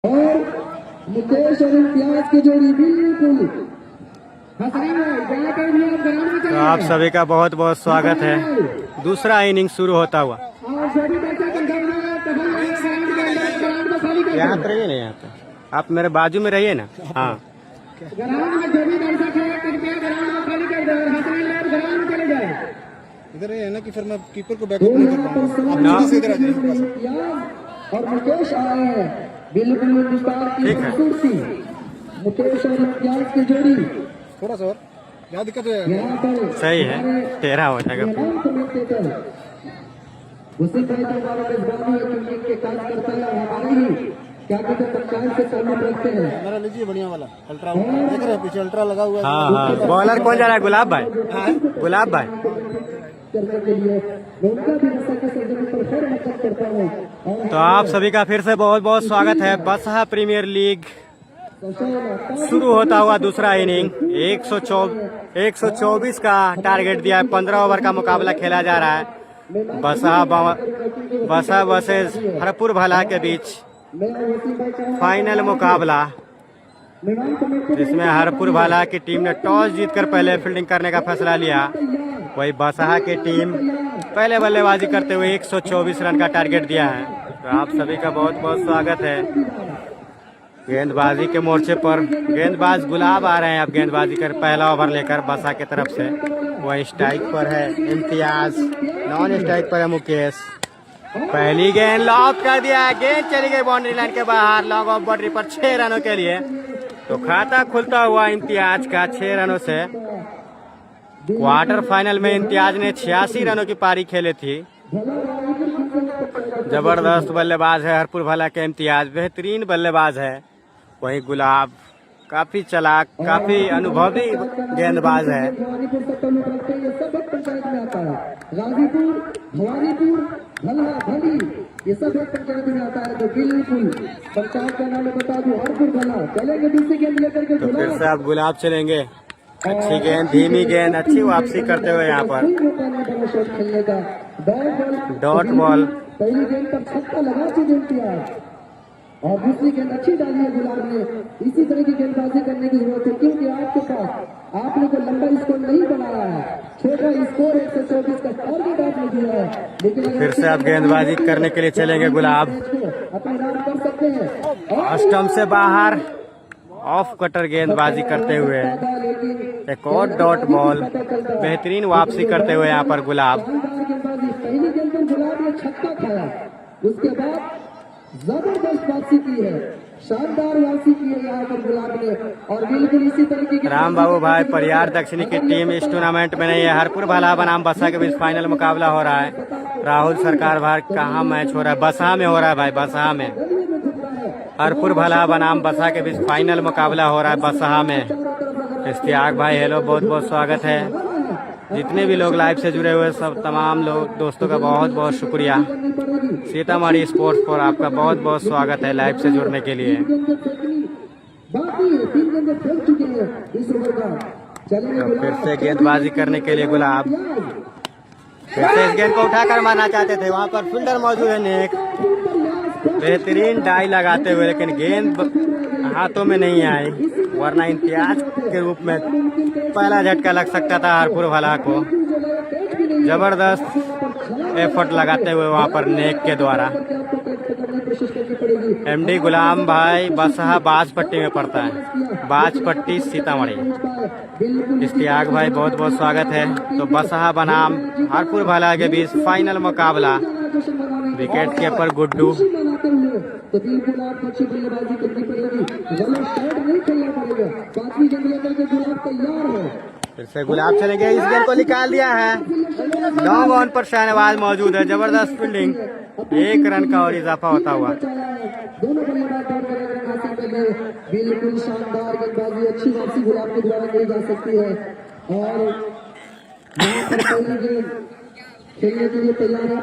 और मुकेश और इम्तियाज की जोड़ी बिल्कुल। तो आप सभी का बहुत बहुत स्वागत है। दूसरा इनिंग शुरू होता हुआ। यहाँ पे रहिए ना, यहाँ पे आप मेरे बाजू में रहिए ना। हाँ, इधर है ना कि फिर मैं कीपर को बैकअप नहीं कर पाऊंगा। इधर आ जाइए। और मुकेश आए हैं बिल्कुल हिंदुस्तान की खूबसूरती। मुकेश और इम्तियाज की जोड़ी थोड़ा सा और क्या दिक्कत है? यहाँ पर सही है, 13 हो जाएगा। उसी तरह से हमारे मेजबानी है क्योंकि इनके कार्य करता है हमारे ही क्या कहते हैं पंचायत से ताल्लुक रखते हैं। मेरा लीजिए बढ़िया वाला अल्ट्रा देख रहे हैं, पीछे अल्ट्रा लगा हुआ है। हाँ हाँ, बॉलर कौन जा रहा है? गुलाब भाई। गुलाब भाई करने के लिए मैं उनका भी नशा के सर्जरी पर खैर मदद करता हूँ। तो आप सभी का फिर से बहुत बहुत स्वागत है। बसहा प्रीमियर लीग शुरू होता हुआ दूसरा इनिंग। 124 का टारगेट दिया है। 15 ओवर का मुकाबला खेला जा रहा है। बसहा वर्सेस हरपुर भला के बीच फाइनल मुकाबला, जिसमें हरपुर भला की टीम ने टॉस जीतकर पहले फील्डिंग करने का फैसला लिया। वही बसहा की टीम पहले बल्लेबाजी करते हुए 124 रन का टारगेट दिया है। तो आप सभी का बहुत बहुत स्वागत है। गेंदबाजी के मोर्चे पर गेंदबाज गुलाब आ रहे हैं। अब गेंदबाजी कर पहला ओवर लेकर बसहा की तरफ से। वही स्ट्राइक पर है इम्तियाज, नॉन स्ट्राइक पर है मुकेश। पहली गेंद लॉक कर दिया है। गेंद चली गई बाउंड्री लाइन के बाहर, लॉन्ग ऑफ बाउंड्री पर 6 रनों के लिए। तो खाता खुलता हुआ इम्तियाज का 6 रनों से। क्वार्टर फाइनल में इम्तियाज ने 86 रनों की पारी खेली थी। जबरदस्त बल्लेबाज है हरपुर भला के इम्तियाज, बेहतरीन बल्लेबाज है। वही गुलाब काफी चालाक, काफी अनुभवी गेंदबाज है। गाजीपुर, भवानीपुर, भला भली ये सब एक पंचायत में आता है। तो बिल्कुल पंचायत का नाम बता दूं हरपुर भला। चलेंगे दूसरी गेंद लेकर के। तो फिर से आप गुलाब चलेंगे। अच्छी गेंद, धीमी गेंद, अच्छी वापसी करते हुए यहाँ पर खेलने का डॉट बॉल। पहली गेंद पर छक्का लगा चुके इम्तियाज और दूसरी गेंद अच्छी डाली है गुलाब ने। इसी तरह की गेंदबाजी करने की जरूरत है क्योंकि आपके पास आपने कोई लंबा स्कोर नहीं बनाया है। छोटा स्कोर 124 का टारगेट आपने दिया है, लेकिन फिर से आप गेंदबाजी करने के लिए चलेंगे गुलाब। अपने नाम कर सकते हैं। स्टंप से बाहर ऑफ कटर गेंदबाजी करते हुए एक और डॉट बॉल, बेहतरीन वापसी करते हुए यहाँ पर गुलाब। पहली गेंद पर गुलाब ने छक्का खाया, उसके बाद जबरदस्त वापसी की है, शानदार वापसी की है यहाँ पर गुलाब ने। और बिल्कुल इसी तरीके की राम बाबू भाई परियार दक्षिणी की टीम इस टूर्नामेंट में नहीं है। हरपुर भला बनाम बसहा के बीच फाइनल मुकाबला हो रहा है। राहुल सरकार भाई कहाँ मैच हो रहा है? बसहा में हो रहा है भाई, बसहा में। हरपुर भला बनाम बसहा के बीच फाइनल मुकाबला हो रहा है बसहा में। इश्तियाक भाई हेलो, बहुत बहुत स्वागत है। जितने भी लोग लाइव से जुड़े हुए सब तमाम लोग दोस्तों का बहुत बहुत शुक्रिया। सीतामढ़ी स्पोर्ट्स पर आपका बहुत बहुत स्वागत है लाइव से जुड़ने के लिए। तो फिर से गेंदबाजी करने के लिए गुलाब। फिर से इस गेंद को उठाकर मारना चाहते थे, वहां पर फील्डर मौजूद है नेक। बेहतरीन डाई लगाते हुए, लेकिन गेंद हाथों में नहीं आई, वरना इम्तियाज के रूप में पहला झटका लग सकता था हरपुर भला को। जबरदस्त एफर्ट लगाते हुए वहां पर नेक के द्वारा। एमडी गुलाम भाई बसहा बाजपट्टी में पड़ता है, बाजपट्टी सीतामढ़ी। इश्तियाक भाई बहुत बहुत स्वागत है। तो बसहा बनाम हरपुर भला के बीच फाइनल मुकाबला। Wicket keeper Guddu. तो बिल्कुल आपको अच्छी बल्लेबाजी करनी पड़ेगी, गलत शॉट नहीं खेलना पड़ेगा। पांचवी गेंद लेकर के गुलाब तैयार है। फिर से गुलाब चलेंगे, इस गेंद को निकाल दिया है। लॉन्ग ऑन पर शहनवाज मौजूद है। जबरदस्त फील्डिंग, 1 रन का और इजाफा होता हुआ। दोनों बल्लेबाज बिल्कुल शानदार गेंदबाजी, अच्छी वापसी गुलाब के द्वारा की जा सकती है। और खेलने के लिए तैयार है।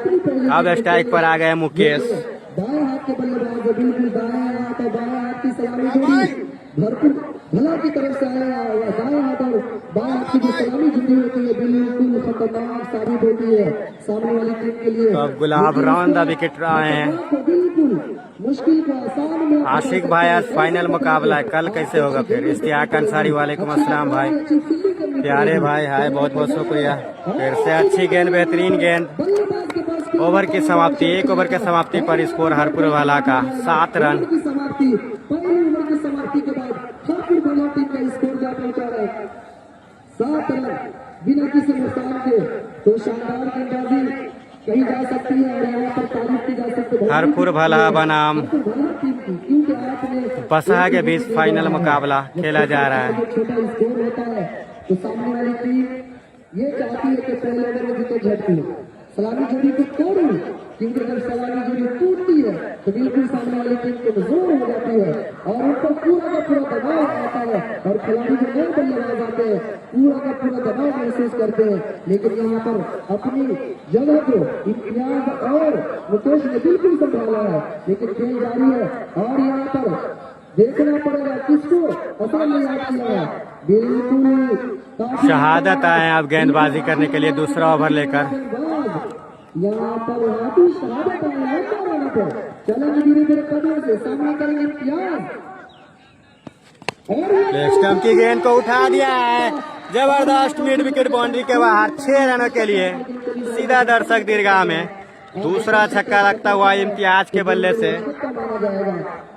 अब स्ट्राइक पर आ गए मुकेश। दाएं हाथ के बल्लेबाज है, बिल्कुल दाएं हाथ और बाएं हाथ की सलामी जोड़ी भरपूर भला की तरफ से आया हुआ। दाएं हाथ और बाएं हाथ की जो सलामी जुड़ी होती है बिल्कुल खतरनाक साबित होती है सामने वाली टीम के लिए। तो अब गुलाब राउंड द विकेट आए हैं। बिल्कुल मुश्किल को आसान में आशिक भाई आज फाइनल मुकाबला है, कल कैसे होगा फिर। इश्तियाक अंसारी वालेकुम अस्सलाम भाई, प्यारे भाई हाय, बहुत बहुत शुक्रिया। फिर से अच्छी गेंद, बेहतरीन गेंद। बल्लेबाज के पास ओवर की समाप्ति, 1 ओवर के समाप्ति पर स्कोर हरपुर वाला का 7 रन। की समाप्ति, पहली ओवर की समाप्ति के बाद हरपुर वाला टीम का स्कोर जा पहुंचा है 7 रन बिना किसी नुकसान के। तो शानदार गेंदबाजी कही जा सकती है और यहाँ पर तारीफ की जा सकती है हरपुर भला बनाम क्योंकि आपने बसहा के बीच फाइनल मुकाबला खेला जा रहा है। छोटा स्कोर होता है तो सामने वाली टीम ये चाहती है कि पहले ओवर में विकेट झटके, सलामी जोड़ी को तोड़ू, क्योंकि अगर सलामी जोड़ी टूटती है तो बिल्कुल सामने वाली टीम कमजोर हो जाती है और उनको पूरा का पूरा दबाव आता है और खिलाड़ी जो नए बल्लेबाज आते हैं पूरा का पूरा दबाव महसूस करते हैं। लेकिन यहाँ पर अपनी जगह को इम्तियाज और मुकेश ने बिल्कुल संभाला है, लेकिन खेल जारी है और यहाँ पर देखना पड़ेगा किसको असर नहीं आती है। बिल्कुल शहादत आए अब गेंदबाजी करने के लिए दूसरा ओवर लेकर। यहाँ पर हाथी शहादत आए पर चलेंगे धीरे धीरे कदमों से, सामना करेंगे इम्तियाज और लेग स्टंप की गेंद को उठा दिया है, जबरदस्त मिड विकेट बाउंड्री के बाहर 6 रनों के लिए सीधा दर्शक दीर्घा में। दूसरा छक्का लगता हुआ इम्तियाज के बल्ले से। छक्का माना जाएगा,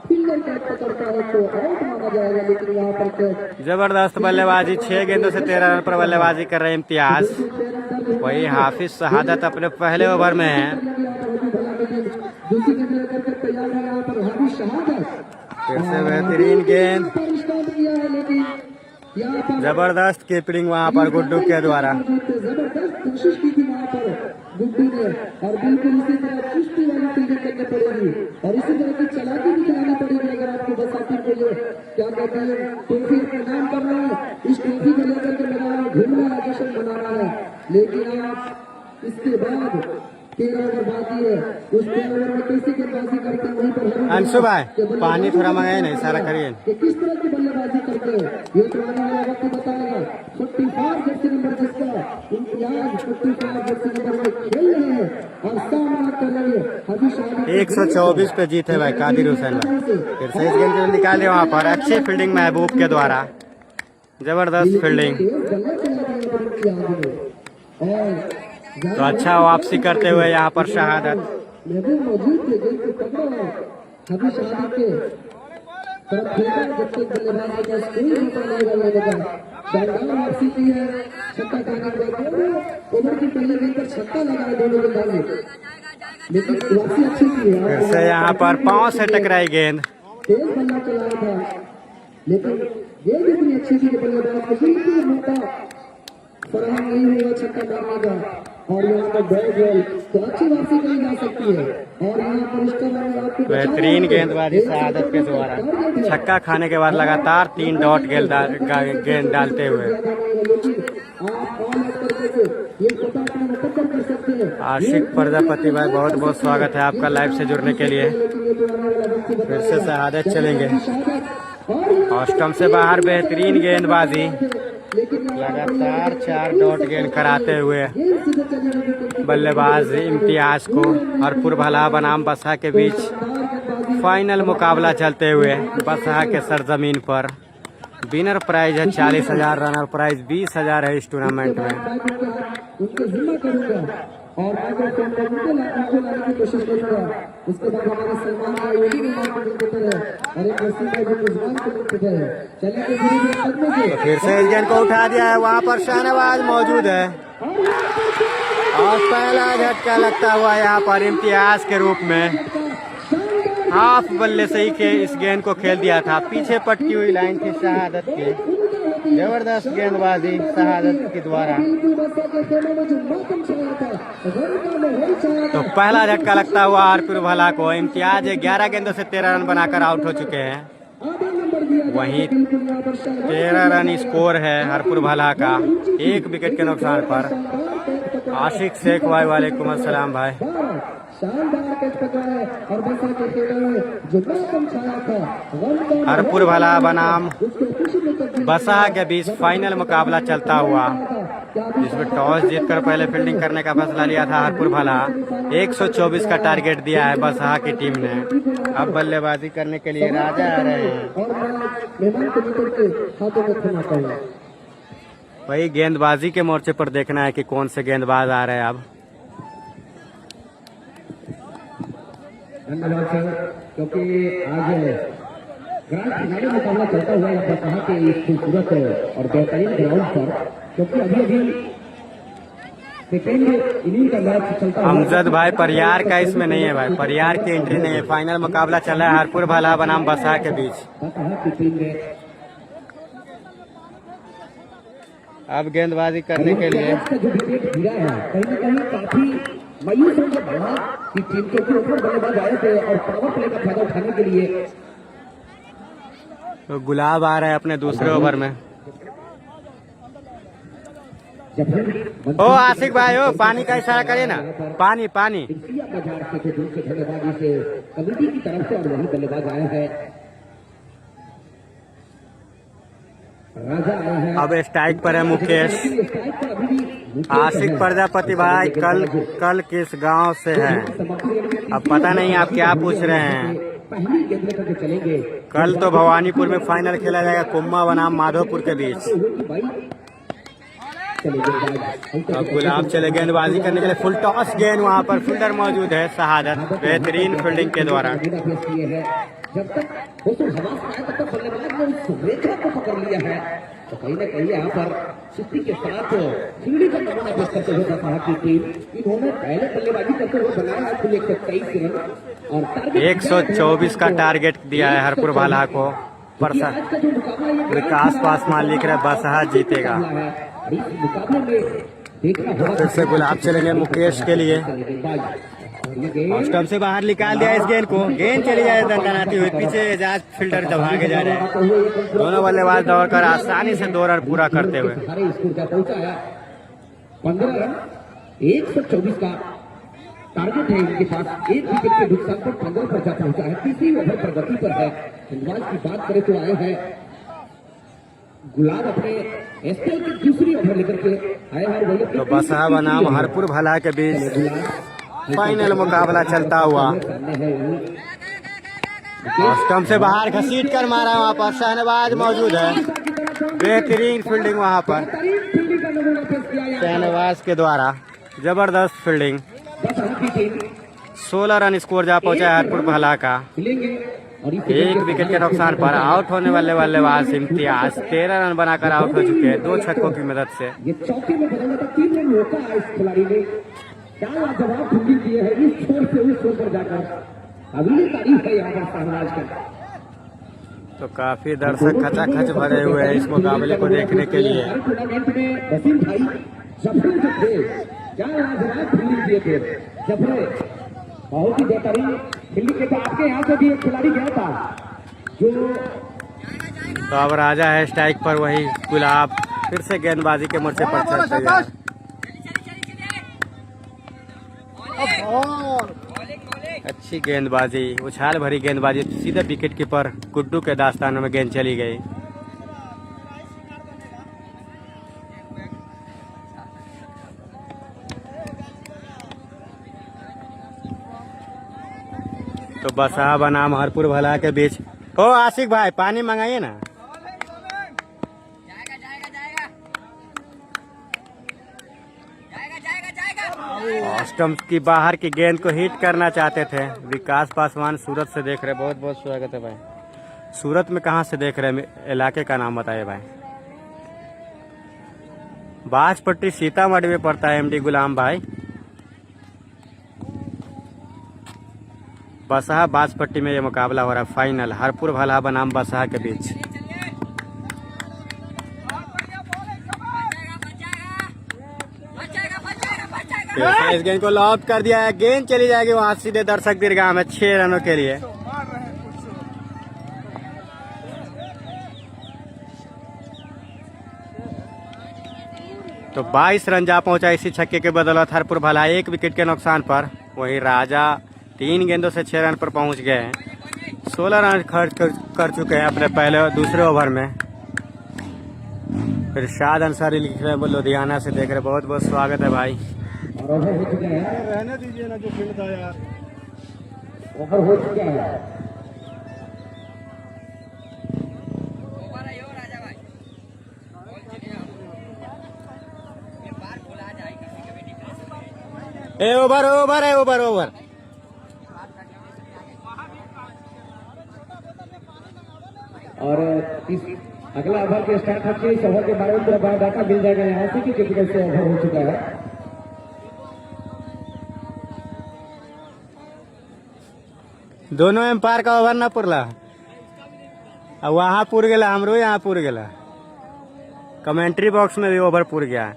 फिंगर कैच पकड़ता है तो आउट माना जाएगा, लेकिन यहाँ पर कैच जबरदस्त बल्लेबाजी, 6 गेंदों से 13 रन पर बल्लेबाजी कर रहे इम्तियाज। वही हाफिज शहादत अपने पहले ओवर में है। दूसरी गेंद लेकर के तैयार है यहाँ पर हाफिज शहादत, फिर से बेहतरीन गेंद, पर स्टार्ट किया है लेकिन यहाँ पर जबरदस्त कीपिंग वहां पर गुड्डू के द्वारा। जबरदस्त कोशिश की थी वहाँ पर गुड्डू ने और बिल्कुल इसी तरह चुस्ती वाली फील्डिंग करनी पड़ेगी और इसी तरह की चालाकी भी चलानी पड़ेगी अगर आपको बसाती को ये क्या कहते हैं ट्रॉफी अपने नाम करना है, इस ट्रॉफी को लेकर के मैदान में घूमना है, जश्न मनाना है। लेकिन आप इसके बाद 13 ओवर बाकी है, उस 13 ओवर में कैसे गेंदबाजी करते हैं वहीं पर अंशु भाई पानी थोड़ा मंगाए नहीं, सारा करिए। कि किस तरह की बल्लेबाजी करते हैं ये तो आने वाला वक्त बताएगा। 55 जर्सी नंबर जिसका इम्तियाज 55 जर्सी नंबर में खेल रहे हैं और सामना कर रहे हैं अभी शादी 124 पे जीते भाई कादिर हुसैन भाई। फिर से इस गेंद को निकाले वहां पर, अच्छी फील्डिंग महबूब के द्वारा, जबरदस्त फील्डिंग। तो अच्छा वापसी करते हुए यहाँ पर शहादत। महबूब मौजूद थे, गेंद को पकड़ा अभी शहादत के तरफ फेंका, जब तक बल्लेबाज के पास कोई मौका नहीं रहेगा। शानदार वापसी की है, छक्का खाने के बाद दोनों ओवर की पहली गेंद पर छक्का लगाया दोनों गेंदबाजी, लेकिन वापसी अच्छी की है। फिर से यहाँ पर पांव से टकराई गेंद, तेज बल्ला चलाया था लेकिन गेंद इतनी अच्छी थी कि बल्लेबाज को बिल्कुल मौका फराहम नहीं हुआ छक्का मारने का और यहाँ पर बैट बॉल तो अच्छी वापसी करी जा सकती है और यहाँ पर इस तरह आपको बेहतरीन गेंदबाजी शहादत के द्वारा। छक्का खाने के बाद लगातार 3 डॉट गेंद डालते हुए आशिक प्रजापति भाई बहुत बहुत स्वागत है आपका लाइव से जुड़ने के लिए। फिर से शहादत चलेंगे, ऑस्टम से बाहर बेहतरीन गेंदबाजी, लगातार 4 डॉट गेंद कराते हुए बल्लेबाज इम्तियाज को हरपुर भला बनाम बसहा के बीच फाइनल मुकाबला चलते हुए बसहा के सरजमीन पर। विनर प्राइज है 40,000, रनर प्राइज 20,000 है इस टूर्नामेंट में। और लाने की कोशिश करूंगा। उसके बाद हमारे सलमान भाई वो भी और एक वसीम भाई जो मेजबान के रूप में है। चलिए तो धीरे-धीरे कदमों से फिर से इस गेंद को उठा दिया है, वहां पर शाहनवाज मौजूद है और पहला झटका लगता हुआ यहाँ पर इम्तियाज के रूप में। हाफ बल्ले से ही इस गेंद को खेल दिया था, पीछे पटकी हुई लाइन थी शहादत की। जबरदस्त गेंदबाजी शहादत के द्वारा। तो पहला झटका लगता हुआ हरपुर भला को। इम्तियाज 11 गेंदों से 13 रन बनाकर आउट हो चुके हैं। वहीं 13 रन स्कोर है हरपुर भला का, 1 विकेट के नुकसान पर। आशिक शेख भाई वालेकुम अस्सलाम भाई। हरपुर भला बनाम बसहा के बीच फाइनल मुकाबला चलता हुआ जिसमें टॉस जीतकर पहले फील्डिंग करने का फैसला लिया था हरपुर भला। 124 का टारगेट दिया है बसहा की टीम ने। अब बल्लेबाजी करने के लिए राजा आ रहे हैं। और मेहमान के मित्र के हाथों में थमाता हूँ। वही गेंदबाजी के मोर्चे पर देखना है कि कौन से गेंदबाज आ रहे हैं अब। धन्यवाद सर, क्योंकि आज ग्रांड फिनाले मुकाबला चलता हुआ है बसहा के इस खूबसूरत और बेहतरीन ग्राउंड पर, क्योंकि अभी सेकेंड इनिंग का मैच चलता हुआ। अमजद भाई परियार का इसमें नहीं है भाई, परियार की एंट्री नहीं है। फाइनल मुकाबला चल रहा है हरपुर भला बनाम बसहा के बीच। बसहा की टीम ने अब गेंदबाजी करने के लिए का जो विकेट गिरा है कहीं न कहीं काफी मायूस होकर बसहा की टीम के ऊपर बल्लेबाज आए थे और पावर प्ले का फायदा उठाने के लिए। तो गुलाब आ रहा है अपने दूसरे ओवर में। ओ आशिक भाई, ओ पानी का इशारा करिए ना, पानी पानी। बाजार से थे दूसरे बल्लेबाजी से कमेटी की तरफ से और वही बल्लेबाज आया है, राजा आया है। अब स्ट्राइक पर है मुकेश। स्ट्राइक पर अभी भी आशिक प्रजापति भाई कल किस गांव से है? अब पता नहीं आप क्या पूछ रहे हैं। पहली गेंद में करके चलेंगे। कल तो भवानीपुर में फाइनल खेला जाएगा कुम्मा बनाम माधोपुर के बीच। अब गुलाब चले गेंदबाजी करने के लिए। फुल टॉस गेंद, वहां पर फील्डर मौजूद है शहादत, बेहतरीन फील्डिंग के द्वारा। जब तक वो तो हवा से आया तब तक बल्लेबाज ने उस रेखा को पकड़ लिया है, तो कहीं न कहीं यहाँ पर सिद्धि के साथ फील्डिंग का नमूना पेश करते हुए बसहा की टीम, इन्होंने पहले बल्लेबाजी करते हुए बनाया है कुल 123 रन और 124 का टारगेट दिया है हरपुर भला को। विकास पासवान लिख रहे बसहा जीतेगा। मुकाबले में देखना होगा। फिर से गुलाब चलेंगे मुकेश के लिए। स्टंप से बाहर निकाल दिया इस गेंद को। गेंद चली जाए दंडनाती हुई, पीछे एजाज फील्डर दबा के जा रहे हैं। दोनों बल्लेबाज दौड़कर आसानी से 2 रन पूरा करते हुए। 15 रन 124 का टारगेट है इनके पास। एक विकेट के नुकसान पर 15 पर जा पहुंचा है। तीसरी ओवर प्रगति पर है। गेंदबाज की बात करें तो आए हैं गुलाब अपने एसपीएल की दूसरी ओवर लेकर के आए हैं। तो बसहा बनाम हरपुर भला के बीच फाइनल मुकाबला चलता हुआ। स्टंप से बाहर घसीट कर मारा, वहां पर शहनवाज मौजूद है। बेहतरीन फील्डिंग वहां पर शहनवाज के द्वारा, जबरदस्त फील्डिंग। 16 रन स्कोर जा पहुंचा है हरपुर भला का। एक विकेट के नुकसान पर आउट होने वाले बल्लेबाज इम्तियाज 13 रन बनाकर आउट हो चुके हैं 2 छक्कों की मदद से। ये चौके में बदलने का 3 रन रोका है इस खिलाड़ी ने। क्या जवाब फील्डिंग किए है इस छोर से उस छोर पर जाकर। अगली तारीफ है यहाँ पर शहनाज का। तो काफी दर्शक खचाखच भरे हुए हैं इस मुकाबले को देखने के लिए। टूर्नामेंट में वसीम भाई जफरे जो थे, क्या लाजवाब फील्डिंग किए थे जफरे, बहुत ही बेहतरीन फील्डिंग के। आपके यहाँ से भी एक खिलाड़ी गया था जो। तो अब राजा है स्ट्राइक पर, वही गुलाब फिर से गेंदबाजी के मोर्चे पर चलते हैं। अच्छी गेंदबाजी, उछाल भरी गेंदबाजी, सीधे विकेट कीपर गुड्डू के दास्तानों में गेंद चली गई। तो बसहा बनाम हरपुर भला के बीच। ओ आशिक भाई पानी मंगाइए ना। स्टंप की बाहर की गेंद को हिट करना चाहते थे विकास पासवान। सूरत से देख रहे, बहुत बहुत स्वागत है भाई। सूरत में कहाँ से देख रहे हैं, इलाके का नाम बताइए भाई। बाजपट्टी सीतामढ़ी में पड़ता है एमडी गुलाम भाई। बसहा बाजपट्टी में ये मुकाबला हो रहा है फाइनल हरपुर भला बनाम बसहा के बीच। इस गेंद को लॉक कर दिया है, गेंद चली जाएगी वहां सीधे दर्शक दीर्घा में 6 रनों के लिए। तो 22 रन जा पहुंचा इसी छक्के के बदौलत हरपुर भला 1 विकेट के नुकसान पर। वहीं राजा 3 गेंदों से 6 रन पर पहुंच गए हैं। 16 रन खर्च कर चुके हैं अपने पहले और दूसरे ओवर में। इरशाद अंसारी लिख रहे हैं लुधियाना से देख रहे हैं, बहुत बहुत स्वागत है भाई। और ओवर हो चुके हैं, रहने दीजिए ना, जो फील्ड था यार। ओवर हो चुके हैं। ए ओवर ओवर है, ओवर ओवर। और अगला ओवर के स्टार्ट होते इस ओवर के बारे में पूरा बायोडाटा मिल जाएगा यहाँ से कि कितने से ओवर हो चुका है। दोनों एम्पायर का ओवर ना पुरला, अब वहाँ पुर गया, हमरो यहाँ पुर गया। कमेंट्री बॉक्स में भी ओवर पुर गया।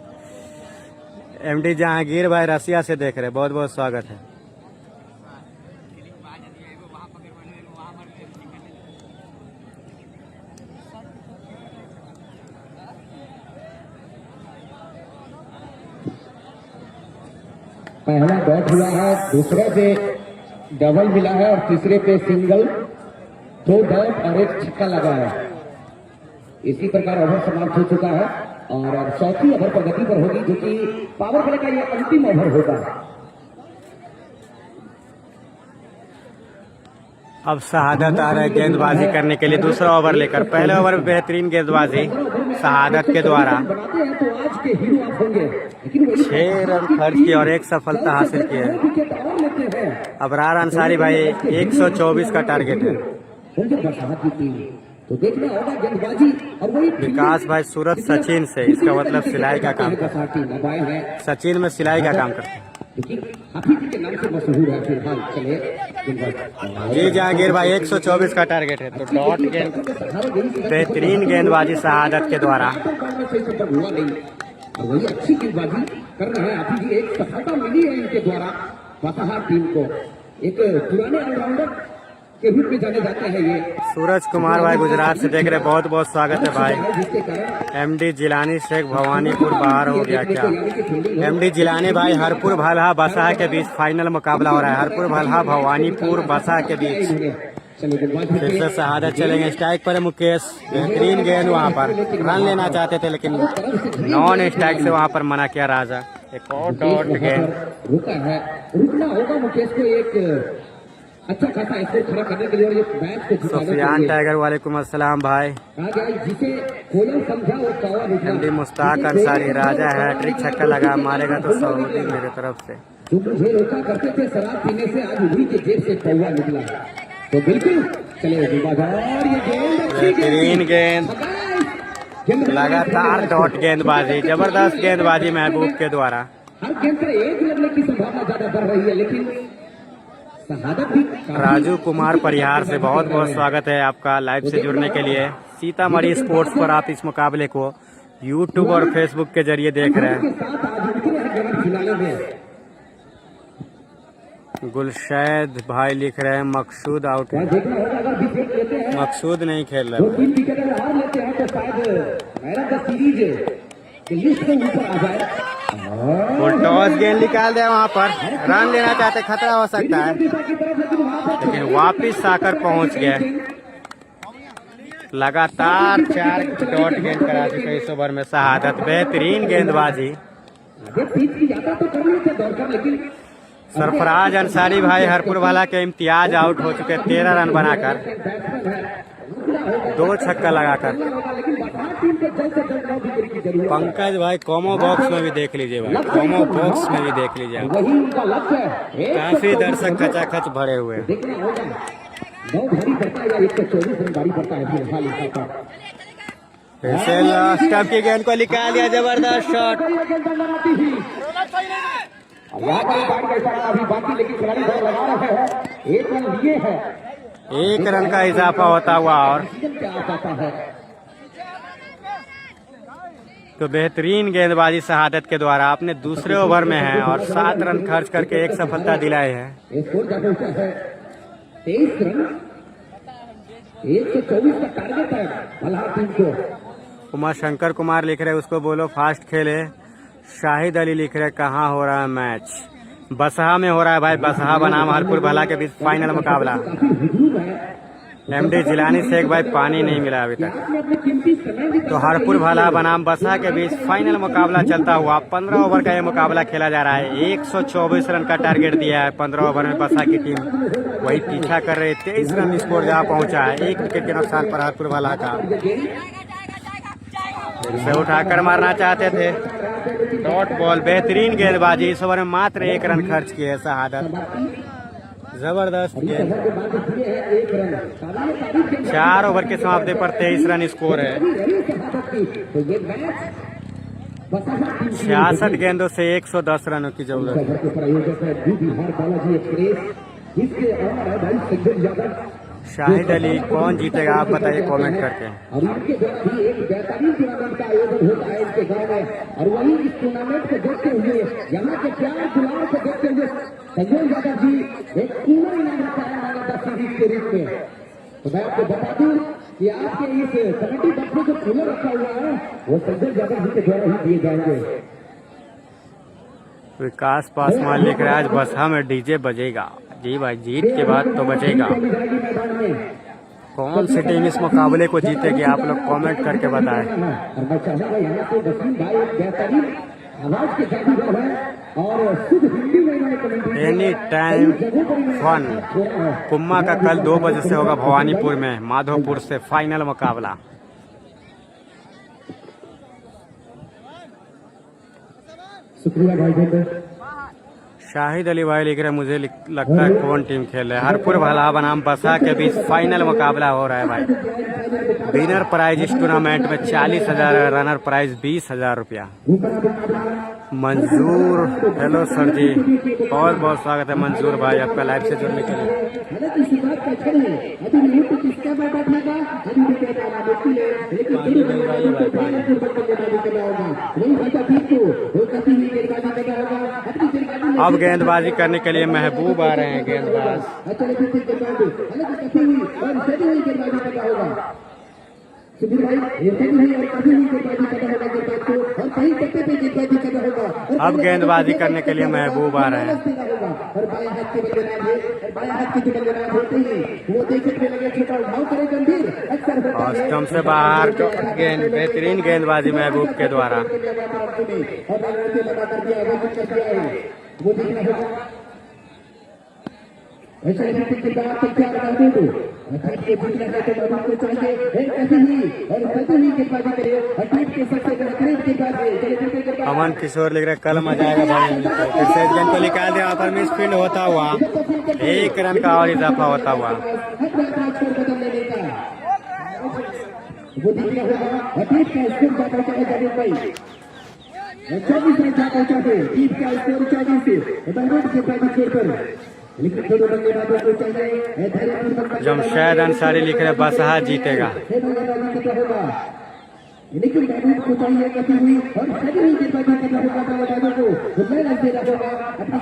एमडी जहांगीर भाई रसिया से देख रहे, बहुत बहुत स्वागत है। पहला डॉट हुआ है, दूसरे पे डबल मिला है और तीसरे पे सिंगल, 2 डॉट और 1 छक्का लगा है। इसी प्रकार ओवर समाप्त हो चुका है और अब चौथी ओवर प्रगति पर होगी, जो कि पावर प्ले का यह अंतिम ओवर होगा। अब शहादत आ रहा है गेंदबाजी करने के लिए दूसरा ओवर लेकर। पहले ओवर में बेहतरीन गेंदबाजी शहादत के द्वारा, बनाते हैं तो आज के हीरो आप होंगे, लेकिन वही 6 रन खर्च किए और 1 सफलता हासिल की है। विकेट और लेते हैं। अबरार अंसारी भाई 124 का टारगेट है। होंगे बरसात की टीम, तो देखना होगा गेंदबाजी और वही विकास भाई सूरत सचिन से, इसका मतलब सिलाई का काम करते बरसात टीम अब आए हैं, हैं। सचिन में सिलाई का काम करते हैं। लेकिन हाफिज के नाम से मशहूर है फिलहाल। चलिए गेंदबाजी जी जहांगीर भाई 124 का टारगेट है, तो डॉट गेंद, बेहतरीन गेंदबाजी शहादत के द्वारा। हुआ नहीं और वही अच्छी गेंदबाजी कर रहे हैं हाफिज जी। एक सफलता मिली है इनके द्वारा बसहार टीम को। एक पुराने ऑलराउंडर के रूप में जाने जाते हैं ये। सूरज कुमार भाई गुजरात से देख रहे, बहुत बहुत स्वागत है भाई। जिसके कारण एमडी जिलानी शेख भवानीपुर बाहर हो गया क्या? एमडी जिलानी भाई हरपुर भलहा बसहा के बीच फाइनल मुकाबला हो रहा है। हरपुर भलहा भवानीपुर बसहा के बीच फिर से शहादत चलेंगे। स्ट्राइक पर है मुकेश, बेहतरीन गेंद, वहां पर रन लेना चाहते थे लेकिन नॉन स्ट्राइक से वहां पर मना किया राजा। एक और डॉट गेंद, रुका है, रुकना होगा मुकेश को एक अच्छा खासा स्कोर खड़ा करने के लिए और ये मैच को जिताने के सुफियान लिए। टाइगर वालेकुम अस्सलाम भाई। कहा गया है, जिसे कोयल समझा और कौवा निकला। एमडी मुश्ताक अंसारी, राजा है ट्रिक छक्का लगा, मारेगा तो सऊदी मेरे तरफ से। जो मुझे रोका करते थे शराब पीने से, आज उन्हीं के जेब से कौवा निकला। तो बिल्कुल चले और ये गेंद अच्छी बेहतरीन गेंद, लगातार डॉट गेंदबाजी, जबरदस्त गेंदबाजी महबूब के द्वारा। हर गेंद पर एक लगने की संभावना ज्यादा बढ़ रही है, लेकिन शहादत भी राजू कुमार परिहार से बहुत बहुत स्वागत है आपका लाइव से जुड़ने के लिए। सीतामढ़ी स्पोर्ट्स पर आप इस मुकाबले को यूट्यूब और फेसबुक के जरिए देख रहे के हैं। साथ आज उतरे हैं ग्रैंड फिनाले में। गुलशैद भाई लिख रहे हैं मकसूद आउट, यहाँ देखना होगा अगर विकेट लेते हैं, मकसूद नहीं खेल दो रहे। 3 विकेट अगर हार लेते हैं तो शायद मैन ऑफ द सीरीज की लिस्ट में ऊपर आ जाए। वो टॉस गेंद निकाल दे, वहां पर रन लेना चाहते, खतरा हो सकता है, दिशा की तरफ, लेकिन वहाँ पर लेकिन वापिस आकर पहुंच गए। लगातार 4 डॉट गेंद करा चुके इस ओवर में शहादत। बेहतरीन गेंदबाजी, आगे पिच की यात्रा तो कर लेते दौड़कर, लेकिन सरफराज अंसारी भाई हरपुर वाला के इम्तियाज आउट हो चुके 13 रन बनाकर, बैट्समैन है, 2 छक्का लगाकर। लेकिन बरसात टीम को जल्द से जल्द 9 विकेट की जरूरत है। पंकज भाई कॉमो बॉक्स में भी देख लीजिए भाई, कॉमो बॉक्स में भी देख लीजिए आप। वही उनका लक्ष्य है। काफी दर्शक खचाखच भरे हुए हैं। देखना होगा 9 भारी पड़ता है या 124 रन भारी पड़ता है फिलहाल यहाँ पर। फिर से लास्ट टॉप की गेंद को निकाल दिया, जबरदस्त शॉट। यहाँ पर बैट का इशारा अभी बाकी, लेकिन खिलाड़ी दौड़ लगा रहे हैं। 1 रन लिए हैं, 1 रन का इजाफा होता हुआ और क्या आ जाता है। तो बेहतरीन गेंदबाजी शहादत के द्वारा अपने दूसरे ओवर में है और 7 रन खर्च करके 1 सफलता दिलाए हैं। स्कोर क्या पहुंचा है 23 रन, 124 का टारगेट है भलहा टीम को। उमा शंकर कुमार लिख रहे उसको बोलो फास्ट खेले। शाहिद अली लिख रहे कहाँ हो रहा है मैच? बसहा में हो रहा है भाई, बसहा बनाम हरपुर भला के बीच फाइनल मुकाबला। काफी हुजूम है एमडी जिलानी से एक भाई पानी नहीं मिला अभी तक। आपने अपने कीमती समय तो हरपुर भाला बनाम बसहा के बीच फाइनल मुकाबला चलता हुआ 15 ओवर का ये मुकाबला खेला जा रहा है। 124 रन का टारगेट दिया है 15 ओवर में बसहा की टीम, वही पीछा कर रहे। 23 रन स्कोर जहाँ पहुंचा है, 1 विकेट के नुकसान पर हरपुर भाला का। इसे उठाकर मारना चाहते थे, डॉट बॉल, बेहतरीन गेंदबाजी। इस ओवर में मात्र 1 रन खर्च किए शहादत, जबरदस्त गेंद। 4 ओवर की समाप्ति पर 23 रन स्कोर है। 66 गेंदों से 110 रनों की जरूरत है। शाहिद अली कौन जीतेगा आप बताइए कमेंट करके। और इनके द्वारा भी एक बेहतरीन टूर्नामेंट का आयोजन होता है इनके गांव में, और वही इस टूर्नामेंट को देखते हुए, यहाँ के प्यार दुलार को देखते हुए संजय यादव जी एक पूरा इनाम रखा है मानवता सीरीज के रूप में। तो मैं आपको बता दूं कि आपके इस कमेटी बक्स में जो कूलर रखा हुआ है वो संजय यादव जी के द्वारा ही दिए जाएंगे। विकास पासवान लिख रहा है आज बसहा में डीजे बजेगा। जी भाई, जीत के बाद तो बजेगा। कौन सी टीम इस मुकाबले को जीतेगी आप लोग कमेंट करके बताएं। और मैं चाहूंगा यहाँ से वसीम भाई एक बेहतरीन आवाज के जादूगर है और शुद्ध हिंदी में इन्होंने कमेंट्री एनी टाइम फन। कुम्मा का कल 2 बजे से होगा भवानीपुर में, माधोपुर से फाइनल मुकाबला। शुक्रिया भाई जी। शाहिद अली भाई लिख रहे हैं मुझे लगता है कौन टीम खेल रहे हैं। हरपुर भाला बनाम बसहा के बीच फाइनल मुकाबला हो रहा है भाई। विनर प्राइज इस टूर्नामेंट में 40,000 है, रनर प्राइज 20,000 रुपया। मंजूर, हेलो सर जी, बहुत बहुत स्वागत है मंजूर भाई आपका लाइव से जुड़ने के लिए। अब गेंदबाजी करने के लिए महबूब आ रहे हैं गेंदबाज। अब गेंदबाजी करने के लिए महबूब आ रहे हैं। और स्टंप से बाहर गेंद, बेहतरीन गेंदबाजी महबूब के द्वारा। अमन किशोर लिख रहे कल मजा आएगा भाई। फिर से गेंद को निकाल दिया, पर मिस फील्ड होता हुआ 1 रन का और इजाफा होता हुआ। जमशेद अंसारी लिख रहे बसहा जीतेगा।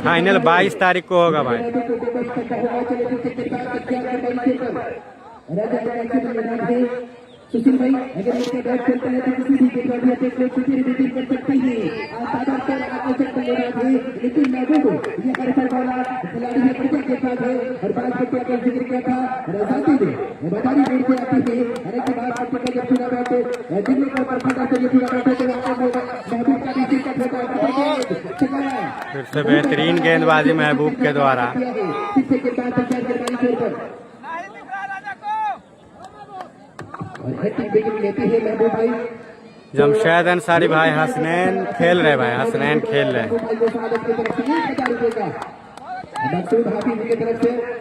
फाइनल 22 तारीख को होगा भाई। सुशील भाई अगर इसके बैट खेलता है तो किसी भी खिलाड़ी को छुट्टी रिलीज कर सकते हैं। आधा पर आकर्षक बल्लेबाज है, लेकिन महबूब ये हर वाला खिलाड़ी है प्रजा के साथ है। और बात करते हैं जिक्र किया था रजाती ने बदारी देर से आती है। हर एक बात करते हैं जब चुना बैठे जिले का परफॉर्मेंस से ये चुना बैठे तो महबूब का भी टिकट होता है। फिर से बेहतरीन गेंदबाजी महबूब के द्वारा। जमशेद अंसारी भाई हसनैन खेल रहे, भाई हसनैन खेल रहे।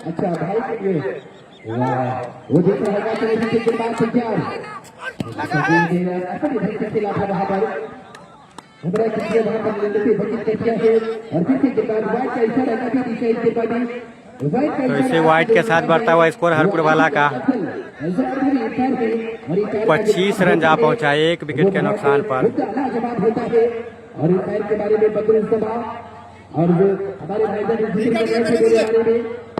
अच्छा भाई वो देख रहा तो इसे व्हाइट के साथ बढ़ता हुआ स्कोर हरपुर भाला का 25 रन जा पहुंचा, 1 विकेट के नुकसान पर। और के बारे में और जो हमारे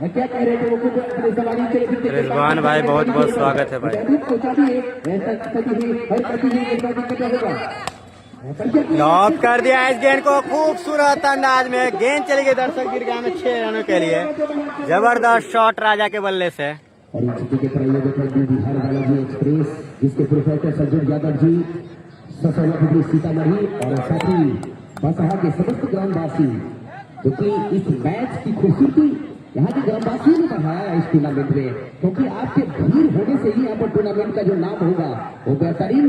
क्या कह रहे थे रिजवान भाई बहुत बहुत स्वागत है भाई। लॉक कर दिया इस गेंद को खूबसूरत अंदाज में। गेंद चली गई दर्शक गिरगाह में 6 रनों के लिए। जबरदस्त शॉट राजा के बल्ले से। और इस चिट्ठी के प्रायोजक है बिहार बालाजी एक्सप्रेस, जिसके प्रोफेसर संजय यादव जी, ससुरपुरी सीतामढ़ी और साथ ही बसहा के समस्त ग्रामवासी, क्योंकि इस मैच की खूबसूरती यहाँ के ग्रामवासियों ने बढ़ाया इस टूर्नामेंट में, क्योंकि आपके भीड़ होने से ही यहाँ पर टूर्नामेंट का जो नाम होगा वो बेहतरीन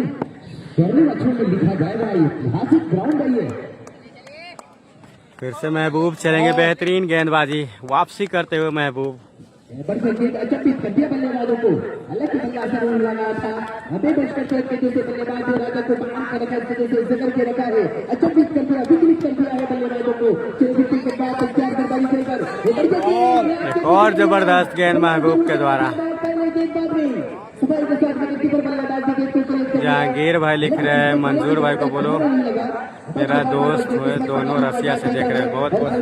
स्वर्णिम अक्षरों में लिखा जाएगा। ऐतिहासिक ग्राउंड है ये। फिर से महबूब चलेंगे, बेहतरीन गेंदबाजी वापसी करते हुए महबूब। अच्छा पिच कर दिया बल्लेबाजों को, हालांकि बल्ला से रोल लगा था, अबे बचकर के तरीके से बल्लेबाज जो राजा को बांध कर रखा, इस तरीके से जगह के रखा है। अच्छा पिच कर दिया, विकलित कर दिया है बल्लेबाजों को। फिर के बाद तैयार गेंदबाजी कर एक और जबरदस्त गेंद महबूब के द्वारा। जहांगीर भाई लिख रहे हैं, मंजूर भाई को बोलो मेरा दोस्त हुए, दोनों रसिया से देख रहे हैं, बहुत बहुत।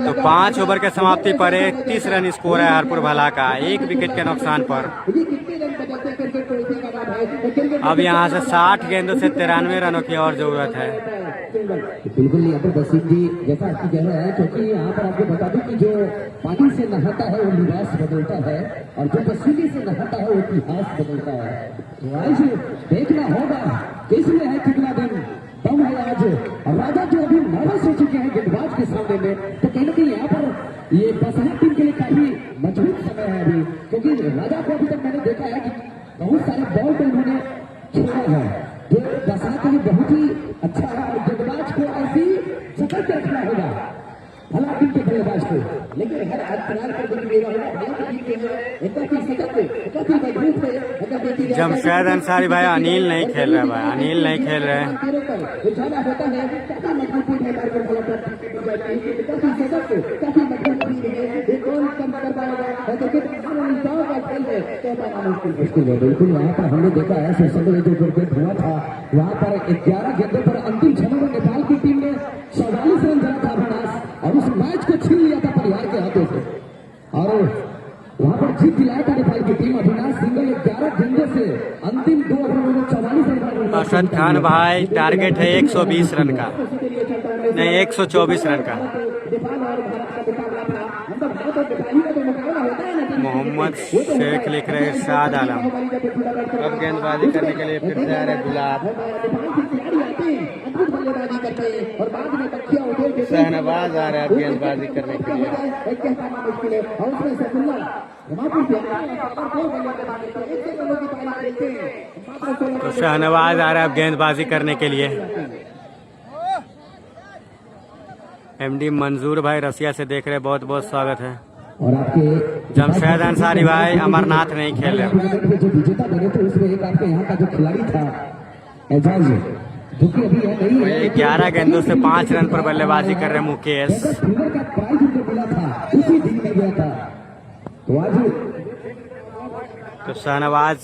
तो 5 ओवर के समाप्ति पर 31 रन स्कोर है हरपुर भला का, 1 विकेट के नुकसान पर। अब यहाँ से 60 गेंदों से 93 रनों की और जरूरत है। बिल्कुल यहाँ पर बसीम जी जैसा आपकी जगह है, क्योंकि यहाँ पर आपको बता दूं कि जो पानी से नहाता है वो लिबास बदलता है, और जो पसीने से नहाता है वो इतिहास बदलता है। तो आज देखना होगा किसमें है कितना दिन दम है आज। और राजा जो अभी नर्वस हो चुके हैं गेंदबाज के सामने में, तो कहीं ना कहीं यहाँ पर ये बसहा टीम के लिए काफी मजबूत समय है अभी, क्योंकि राजा को अभी तक मैंने देखा है कि बहुत सारे बॉल पर उन्होंने छोड़ा है, जो बसहा के लिए बहुत ही अच्छा है। और गेंदबाज को ऐसी जगह पे रखना होगा भला टीम के बल्लेबाज को, लेकिन हर अंतराल पर देगा होगा। जमशेद अंसारी भाई, अनिल नहीं खेल रहे भाई, अनिल नहीं खेल रहे हैं। बिल्कुल वहाँ पर हमने देखा है जो क्रिकेट हुआ था, वहाँ पर 11 गेंदों पर अंतिम क्षणों में नेपाल की टीम ने 44 रन जड़ा था अविनाश, और उस मैच को छीन लिया था परिवार के हाथों से, और वहाँ पर जीत दिलाया था नेपाल की टीम। अविनाश सिंगल 11 गेंदों से अंतिम 2 ओवर में 44 रन। अरशद खान भाई, टारगेट है 120 रन का, नहीं 124 रन का। मोहम्मद शेख लिख रहे इरशाद आलम। अब गेंदबाजी करने के लिए फिर से आ रहे गुलाब। शहनवाज आ रहे हैं अब गेंदबाजी करने के लिए। तो शहनवाज आ रहा है अब गेंदबाजी करने के लिए। एमडी मंजूर भाई रसिया से देख रहे, बहुत बहुत स्वागत है। और आपके जमशेद अंसारी भाई, अमरनाथ नहीं खेल रहे। जो विजेता बने थे उसमें एक आपके यहाँ का जो खिलाड़ी था एजाज, जो कि अभी नहीं 11 गेंदों से 5 रन पर बल्लेबाजी कर रहे मुकेश। सिल्वर का प्राइज उनको मिला था, उसी दिन में गया था। तो आज तो शहनवाज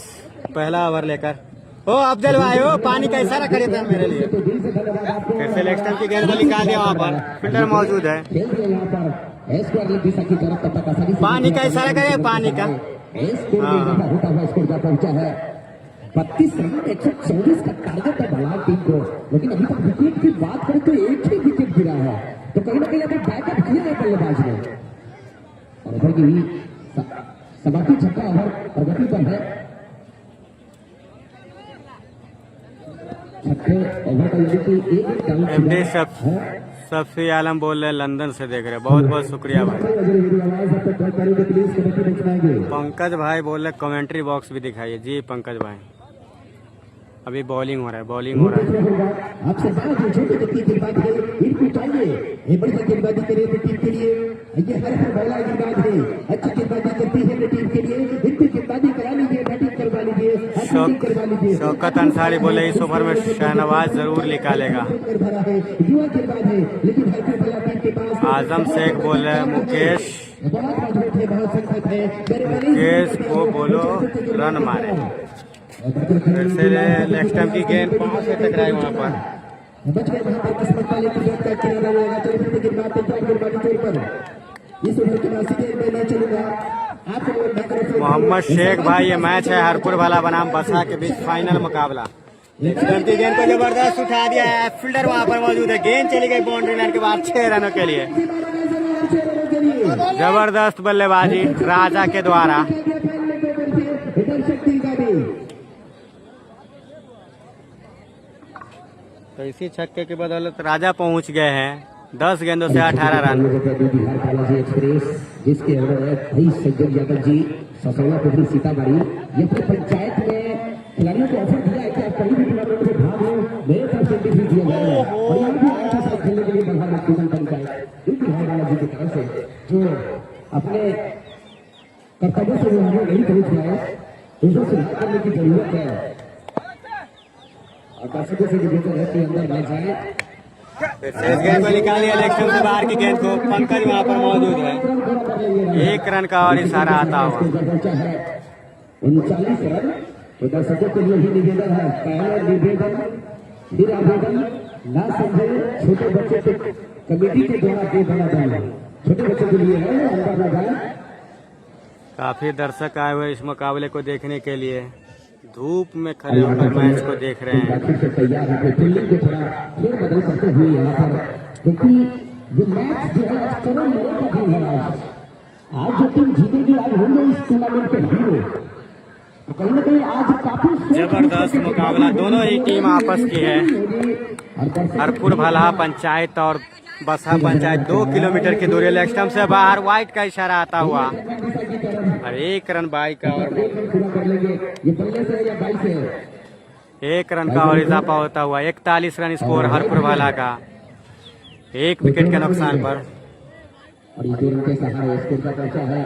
पहला ओवर लेकर, ओ अफजल भाई, ओ पानी का इशारा करे था मेरे लिए। फिर से लेग की गेंद को निकाल दिया, वहाँ पर फील्डर मौजूद है। यहाँ पर दिशा की तरफ पानी का इशारा करे, पानी का होता हुआ स्कोर जा पहुंचा है 32 रन 124 का टारगेट है भला टीम को, लेकिन अभी तक विकेट की बात करें तो एक ही विकेट गिरा है, तो कहीं ना कहीं अभी बैकअप किया है बल्लेबाज ने। और ओवर की हुई समाप्ति, छक्का ओवर प्रगति पर है। छक्के ओवर का यानी कि एक डाउन एमडी सफी आलम बोल रहे लंदन से देख रहे, बहुत बहुत शुक्रिया भाई। पंकज भाई बोल रहे कमेंट्री बॉक्स भी दिखाइए। जी पंकज भाई, अभी बॉलिंग हो रहा है, बॉलिंग हो रहा है। आपसे बात है, इनको चाहिए ये बढ़िया गेंदबाजी करे टीम के लिए, ये हर बॉला गेंदबाज है, अच्छी गेंदबाजी करती है टीम के लिए, इनकी गेंदबाजी करा लीजिए, बैटिंग करवा लीजिए, बैटिंग करवा लीजिए। शौकत अंसारी बोले इस ओवर में शहनवाज जरूर निकालेगा। युवा गेंदबाज है, लेकिन हर बॉला टीम के पास। आजम शेख बोल रहे मुकेश, बहुत मजबूत है, बहुत सख्त है। मुकेश को बोलो रन मारे। फिर से लेग स्टंप की गेंद पांव से टकराई वहाँ पर। बच गए वहाँ पर किस्मत वाले की गेंद का किनारा रहेगा। चलो फिर गेंदबाज गेंदबाजी तौर पर इस ओवर के बाद सीधे मैं नहीं चलूंगा। मोहम्मद शेख भाई, ये मैच है हरपुर वाला बनाम बसहा के बीच फाइनल मुकाबला। लेग स्टंप की गेंद को जबरदस्त उठा दिया है, फील्डर वहाँ पर मौजूद है, गेंद चली गई बाउंड्री लाइन के बाद 6 रनों के लिए। जबरदस्त बल्लेबाजी राजा के द्वारा। तो इसी छक्के की बदौलत राजा पहुंच गए हैं 10 गेंदों से 18 रन। बिहार बालाजी एक्सप्रेस जिसके ओनर है भाई सज्जन यादव जी, ससौला पुत्री सीतामढ़ी। ये पूरी पंचायत में खिलाड़ियों को ऑफर दिया है कि आप कहीं भी टूर्नामेंट में भाग लो, मेरे तरफ से भी दिया जाएगा और यहाँ भी आए साथ खेलने के लिए बढ़ा मैक्सिमम पंचायत बिहार बालाजी की तरफ से जो अपने कर्तव्य से वो नहीं पहुंच रहा है, उसको सुधार करने की जरूरत है। दर्शकों से निवेदन है कि अंदर ना जाए। इस गेंद को निकाल लिया इलेक्शन से बाहर की गेंद को, पंकज वहां पर मौजूद है। 1 रन का और इशारा आता हुआ। 39 रन। तो दर्शकों के लिए ही निवेदन है, पहले निवेदन फिर आवेदन, ना समझे छोटे बच्चे को कमेटी के द्वारा दे बना देना, छोटे बच्चों के लिए है, अंदर ना जाए। काफी दर्शक आए हुए इस मुकाबले को देखने के लिए, धूप में खड़े होकर मैच को देख रहे हैं। तैयार है फील्डिंग को थोड़ा फिर बदल करते हुए यहाँ पर, क्योंकि ये मैच जो है आज करो मेरे का भी है। आज जो टीम जीतेगी आज होंगे इस टूर्नामेंट के हीरो। तो कहीं ना कहीं आज काफी जबरदस्त मुकाबला दोनों ही टीम आपस की है। हरपुर भला पंचायत और बसहा पंचायत 2 किलोमीटर की दूरी। लेग स्टंप से बाहर वाइड का इशारा आता हुआ और 1 रन बाई का और 1 रन का और इजाफा होता हुआ 41 रन स्कोर हरपुर भला का, 1 विकेट के नुकसान पर। और ये के सहारे स्कोर का खर्चा है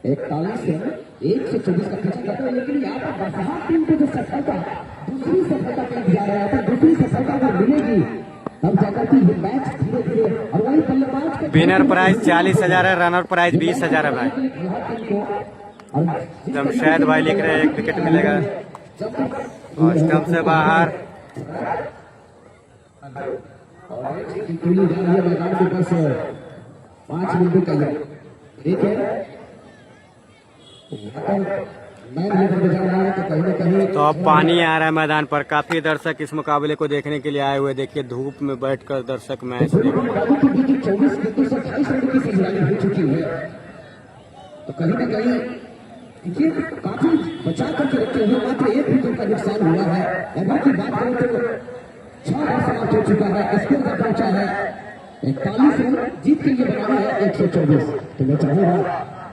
41 रन, 124 का खर्चा करता है। लेकिन यहाँ पर बसहा टीम को जो सफलता, दूसरी सफलता कहीं जा रहा था, दूसरी सफलता अगर मिलेगी तब जाकर के ये मैच धीरे धीरे। और वही बल्लेबाज विनर प्राइज 40,000 है, रनर प्राइज 20,000 है भाई। जमशेद भाई लिख रहे हैं 1 विकेट मिलेगा और स्टंप से बाहर। मैदान के पास 5 मिनट का ठीक है, तो अब पानी आ रहा है मैदान पर। काफी दर्शक इस मुकाबले को देखने के लिए आए हुए। देखिए धूप में बैठकर दर्शक मैच देख रहे हैं। 24 विकेट से 28 रन की सजवाई हो चुकी है। तो कहीं ना कहीं ये काफी बचा करके रखे हुए, मात्र 1 विकेट का नुकसान हुआ है। अभी की बात करें तो 6 ओवर समाप्त हो चुका है, स्कोर का पहुंचा है 41 रन, जीत के लिए बनाना है 124। तो मैं चाहूंगा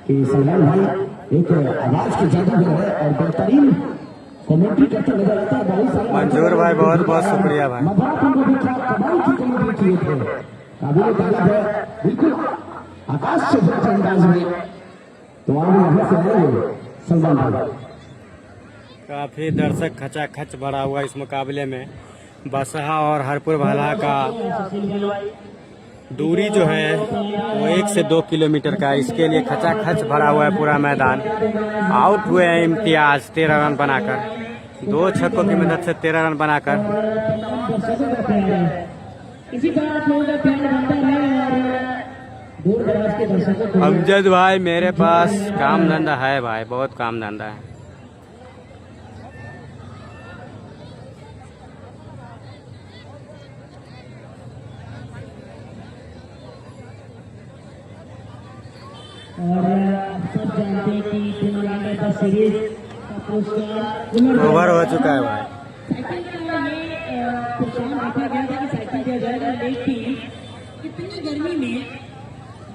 कि सलमान भाई एक आवाज की जादूगर है और बेहतरीन कमेंट्री करते नजर आता है। बहुत सारे मंजूर भाई बहुत बहुत शुक्रिया भाई। मजाक में भी क्या कमाल की कमेंट्री किए थे, काबिल तारीफ है, बिल्कुल आकाश से बढ़कर अंदाज में। तो आप यहाँ से आए सलमान भाई। काफी दर्शक खचाखच भरा हुआ इस मुकाबले में। बसहा और हरपुर भला का दूरी जो है वो 1 से 2 किलोमीटर का, इसके लिए खचाखच भरा हुआ है पूरा मैदान। आउट हुए हैं इम्तियाज 13 रन बनाकर, 2 छक्कों की मदद से 13 रन बनाकर। अमजद भाई मेरे पास काम धंधा है भाई, बहुत काम धंधा है। और सब जानते हैं कि टूर्नामेंट का सीरीज का पुरस्कार ओवर हो चुका है भाई। साइकिल का ये प्रोत्साहन रखा गया था कि साइकिल दिया जाएगा, लेकिन इतनी गर्मी में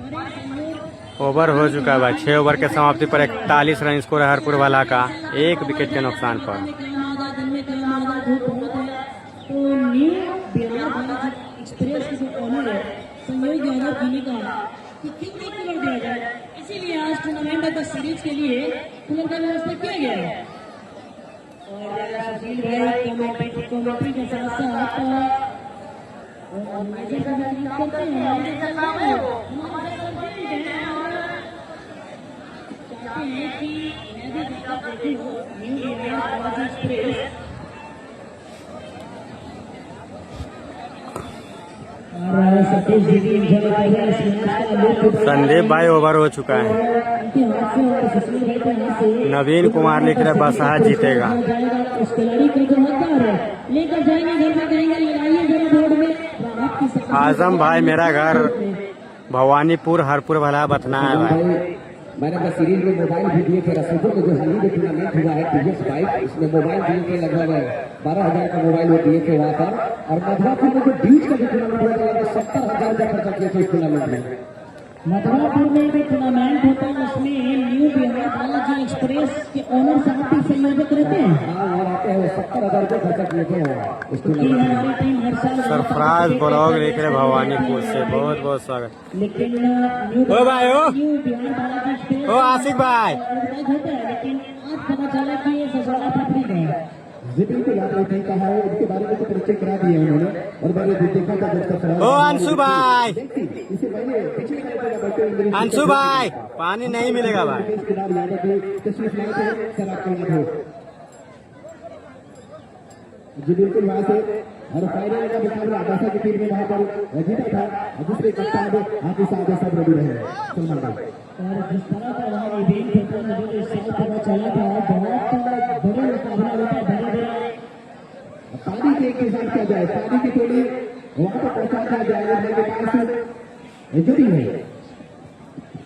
हमारे सहयोग ओवर हो चुका है भाई। 6 ओवर के समाप्ति पर 41 रन स्कोर है हरपुर वाला का, 1 विकेट के नुकसान पर। तो न्यू बिहार बालाजी एक्सप्रेस के जो ऑनर है संयोग यादव जी ने कहा कि क्यों नहीं कूलर दिया जाए, इसीलिए आज टूर्नामेंट का सीरीज के लिए कूलर का व्यवस्था किया गया है। और सुशील भाई कमेंट्री के साथ साथ मैनेजर का भी करते हैं, चाहते हैं कि न्यू बिहार बालाजी एक्सप्रेस संदीप भाई ओवर हो चुका है। नवीन कुमार लिख रहे बसहा जीतेगा। आजम भाई मेरा घर भवानीपुर हरपुर भला बथना है भाई। मैंने बस सीरीज में मोबाइल भी दिए थे। रसूलपुर में जो हाल ही टूर्नामेंट हुआ है टीवीएस बाइक, इसमें मोबाइल दिए थे लगभग 12,000 का मोबाइल वो दिए थे वहाँ पर। और मधुरापुर में जो बीच का जो टूर्नामेंट हुआ था लगभग 70,000 का खर्चा किए थे इस टूर्नामेंट में। मधुरापुर में जो टूर्नामेंट होता है उसमें न्यू बिहार बालाजी एक्सप्रेस के ओनर साहब भी संयोजक रहते हैं। हाँ, वो रहते हैं। 70,000 रुपये खर्चा किए थे इस कि टूर्नामेंट में। हमारी टीम हर साल सरफराज ब्लॉग देख रहे भवानीपुर से, बहुत बहुत स्वागत। लेकिन ओ भाई ओ बिहार बालाजी एक्सप्रेस ओ आशिक भाई, ऑर्गेनाइज होता है, लेकिन आज पता चला कि ये ससुराल पटरी का है। जी बिल्कुल, आपने सही कहा है। इसके बारे में तो परिचय करा दिया उन्होंने। और मैंने जो देखा था जब ससुराल ओ अंशु भाई, इसे मैंने पिछले मैच में बैठे अंशु भाई पानी नहीं मिलेगा भाई। कुमार यादव की तस्वीर लाए थे। सर आपको यहाँ हो जी बिल्कुल वहाँ से। और फाइनल का मुकाबला आदासा की टीम ने वहाँ पर जीता था। और दूसरे कप्तान हाफिज साहब सब रेडी रहे सलमान भाई। और जिस तरह का वहाँ इवेंट होता है मुझे इस साल पता चला था बहुत बड़े मुकाबला होता है, बड़े बड़े पानी के इंतजाम किया जाए, पानी की थोड़ी वहाँ पर पहुँचा जाए। मेरे पास जो भी है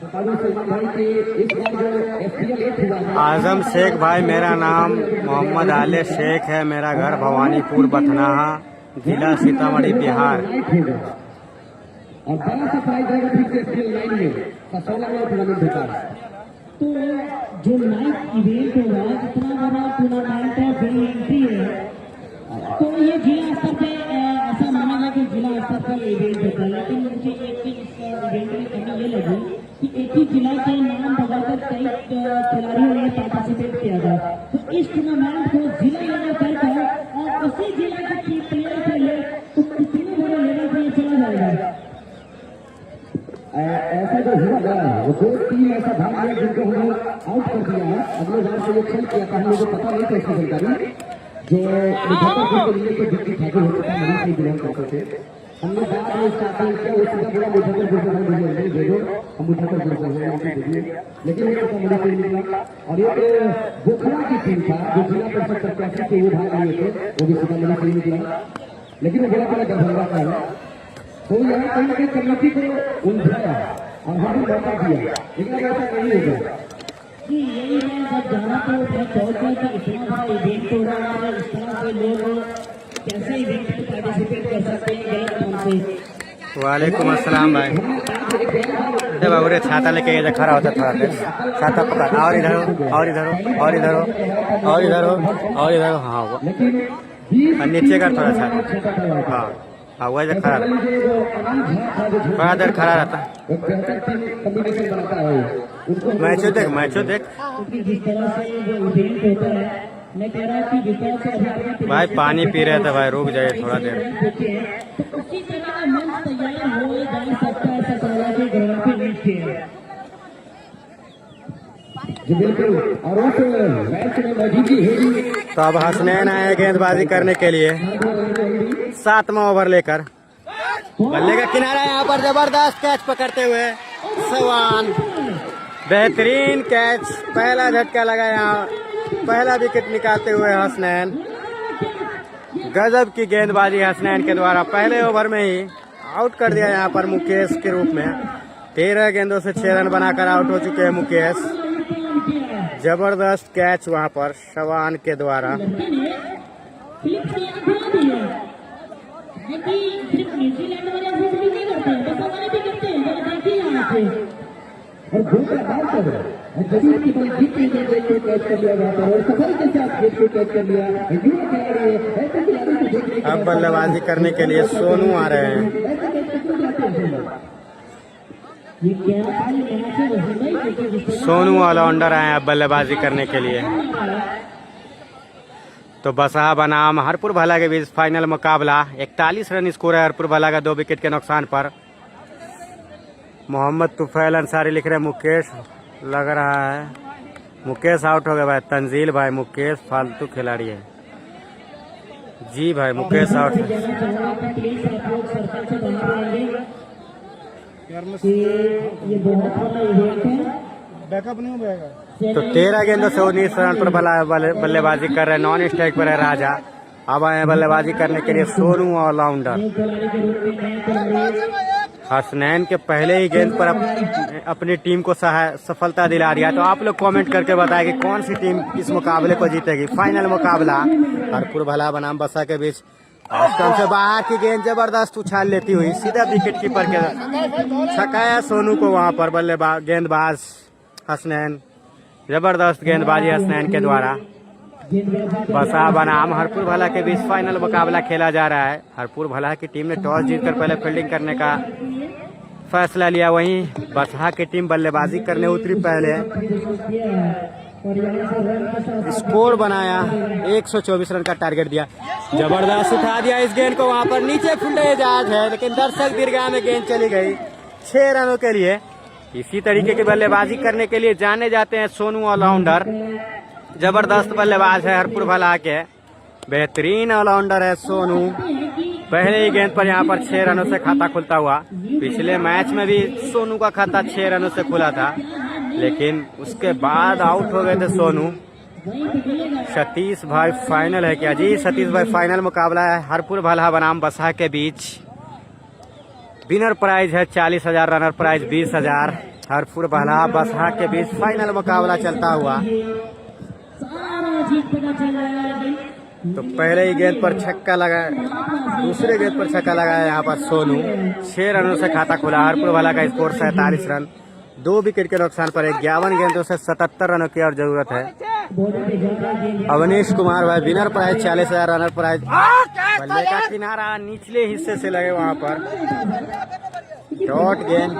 सलमान भाई की इस बार जो FPL 8 हुआ है। आजम शेख भाई, मेरा नाम मोहम्मद आले शेख है, मेरा घर भवानीपुर बथनाहा, जिला सीतामढ़ी बिहार। और बड़ा सा प्राइज रहेगा फिर से FPL 9 में 16वां टूर्नामेंट होता है। तो जो नाइट इवेंट होगा, जितना बड़ा टूर्नामेंट है, फ्री एंट्री है, तो ये जिला स्तर पे ऐसा माना है कि जिला स्तर का इवेंट होता है। लेकिन मुझे एक चीज इस इवेंट में कमी ये लगी कि एक ही जिला के नाम बताकर कई खिलाड़ियों ने पार्टिसिपेट किया था। तो इस टूर्नामेंट को जिला लेवल पर था और उसी जिला के प्लेयर से ले तो कितने बड़े लेवल पर ये चला जाएगा। ऐसा जो हुआ है वो 2 टीम ऐसा भाग लिया जिनको हमने आउट कर दिया है। अगले बार से ये खेल किया था, हम लोगों को पता नहीं था इसकी जानकारी। जो मुजफ्फरपुर के लिए तो डिग्री ठाकुर होता था, मरीज से बिलोंग करते थे। हमने बाद में स्टार्टिंग किया, वो सीधा बोला मुजफ्फरपुर से नहीं दे दो, हम मुजफ्फरपुर से हैं उनको दे दिए। लेकिन वो तो मरीज से निकला। और एक बोखरा की टीम था जो जिला परिषद प्रत्याशी थे, वो भाग लिए थे, वो भी सीधा मरीज से निकला। लेकिन वो बड़ा दरभंगा का है। तो यहाँ कहीं ना कहीं कमेटी को उलझाया और हमें मौका दिया, लेकिन ऐसा नहीं होगा। जी यही मैं जब जाना तो मैं सोच रहा था इतना बड़ा इवेंट हो रहा है, इस तरह से लोग कैसे इवेंट में पार्टिसिपेट कर सकते हैं गलत मन से। वालेकुम अस्सलाम भाई। जब बाबू छाता लेके इधर खड़ा होता थोड़ा देर, छाता पकड़, और इधर हो, और इधर हो, और इधर हो, और इधर हो, और इधर हो। हाँ वो नीचे कर थोड़ा छाता। हाँ हाँ वही खड़ा रहता, थोड़ा देर खड़ा रहता। मैचो देख, मैचो देख जिस तरह से ये इवेंट होता है, मैं कह रहा कि जिस तरह से अभी आपने भाई। पानी पी रहे थे भाई, रुक जाइए थोड़ा देर। तो उसी तरह का मंच तैयार हो जा सकता है ससुराल के ग्राउंड पे नीच के। जी बिल्कुल। और उस मैच में मौजूदगी है। तो अब हसनैन आए गेंदबाजी करने के लिए 7वां ओवर लेकर। बल्ले का किनारा यहाँ पर जबरदस्त कैच पकड़ते हुए सवान, बेहतरीन कैच, पहला झटका लगा यहाँ, पहला विकेट निकालते हुए हसनैन। गजब की गेंदबाजी हसनैन के द्वारा पहले ओवर में ही आउट कर दिया यहाँ पर मुकेश के रूप में। 13 गेंदों से 6 रन बनाकर आउट हो चुके हैं मुकेश। जबरदस्त कैच वहाँ पर सवान के द्वारा। और दूसरा बात है जमीन की बड़ी जीत को कैच कर लिया जाता है और सफल के साथ गेट को कैच कर लिया। युवा खिलाड़ी है, ऐसे खिलाड़ी को देखने अब बल्लेबाजी करने के लिए सोनू आ रहे हैं। सोनू ऑलराउंडर आए अब बल्लेबाजी करने के लिए। तो बसहा बनाम हरपुर भला के बीच फाइनल मुकाबला। 41 रन स्कोर है हरपुर भला का 2 विकेट के नुकसान पर। मोहम्मद तुफैल अंसारी लिख रहे मुकेश लग रहा है, मुकेश आउट हो गया भाई। तंजील भाई मुकेश फालतू खिलाड़ी है। जी भाई मुकेश आउट है। बैकअप नहीं हो पाएगा। तो 13 गेंदों से 19 रन पर बल्लेबाजी कर रहे हैं। नॉन स्ट्राइक पर है राजा। अब आए बल्लेबाजी करने के लिए सोनू ऑलराउंडर। हसनैन के पहले ही गेंद पर अपनी टीम को सफलता दिला दिया। तो आप लोग कमेंट करके बताएं कि कौन सी टीम इस मुकाबले को जीतेगी। फाइनल मुकाबला हरपुर भला बनाम बसा के बीच। स्टंप से बाहर की गेंद जबरदस्त उछाल लेती हुई सीधा विकेट कीपर के छकाया सोनू को वहां पर बल्लेबाज गेंदबाज हसनैन। जबरदस्त गेंदबाजी हसनैन के द्वारा। बसा बनाम हरपुर भला के बीच फाइनल मुकाबला खेला जा रहा है। हरपुर भला की टीम ने टॉस जीतकर पहले फील्डिंग करने का फैसला लिया, वहीं बसहा की टीम बल्लेबाजी करने उतरी। पहले स्कोर बनाया, 124 रन का टारगेट दिया। जबरदस्त उठा दिया इस गेंद को, वहां पर नीचे फील्डर एजाज है, लेकिन दर्शक दीर्घा में गेंद चली गई 6 रनों के लिए। इसी तरीके की बल्लेबाजी करने के लिए जाने जाते हैं सोनू ऑलराउंडर। जबरदस्त बल्लेबाज है हरपुर भला के, बेहतरीन ऑलराउंडर है सोनू। पहले ही गेंद पर यहाँ पर 6 रनों से खाता खुलता हुआ। पिछले मैच में भी सोनू का खाता 6 रनों से खुला था, लेकिन उसके बाद आउट हो गए थे सोनू। सतीश भाई फाइनल है क्या जी? सतीश भाई फाइनल मुकाबला है हरपुर भला बनाम बसा के बीच। विनर प्राइज है 40,000, रनर प्राइज 20,000। हरपुर भला बसा के बीच फाइनल मुकाबला चलता हुआ। तो पहले ही गेंद पर छक्का लगाया, दूसरे गेंद पर छक्का लगाया यहाँ पर सोनू। 6 रनों से खाता खुला। हरपुर भला का स्कोर 47 रन, 2 विकेट के नुकसान पर 51 गेंदों से 77 रनों की और जरूरत है। अवनीश कुमार भाई विनर प्राइज 40,000, रनर प्राइज। बल्ले का किनारा निचले हिस्से से लगे वहां पर डॉट गेंद।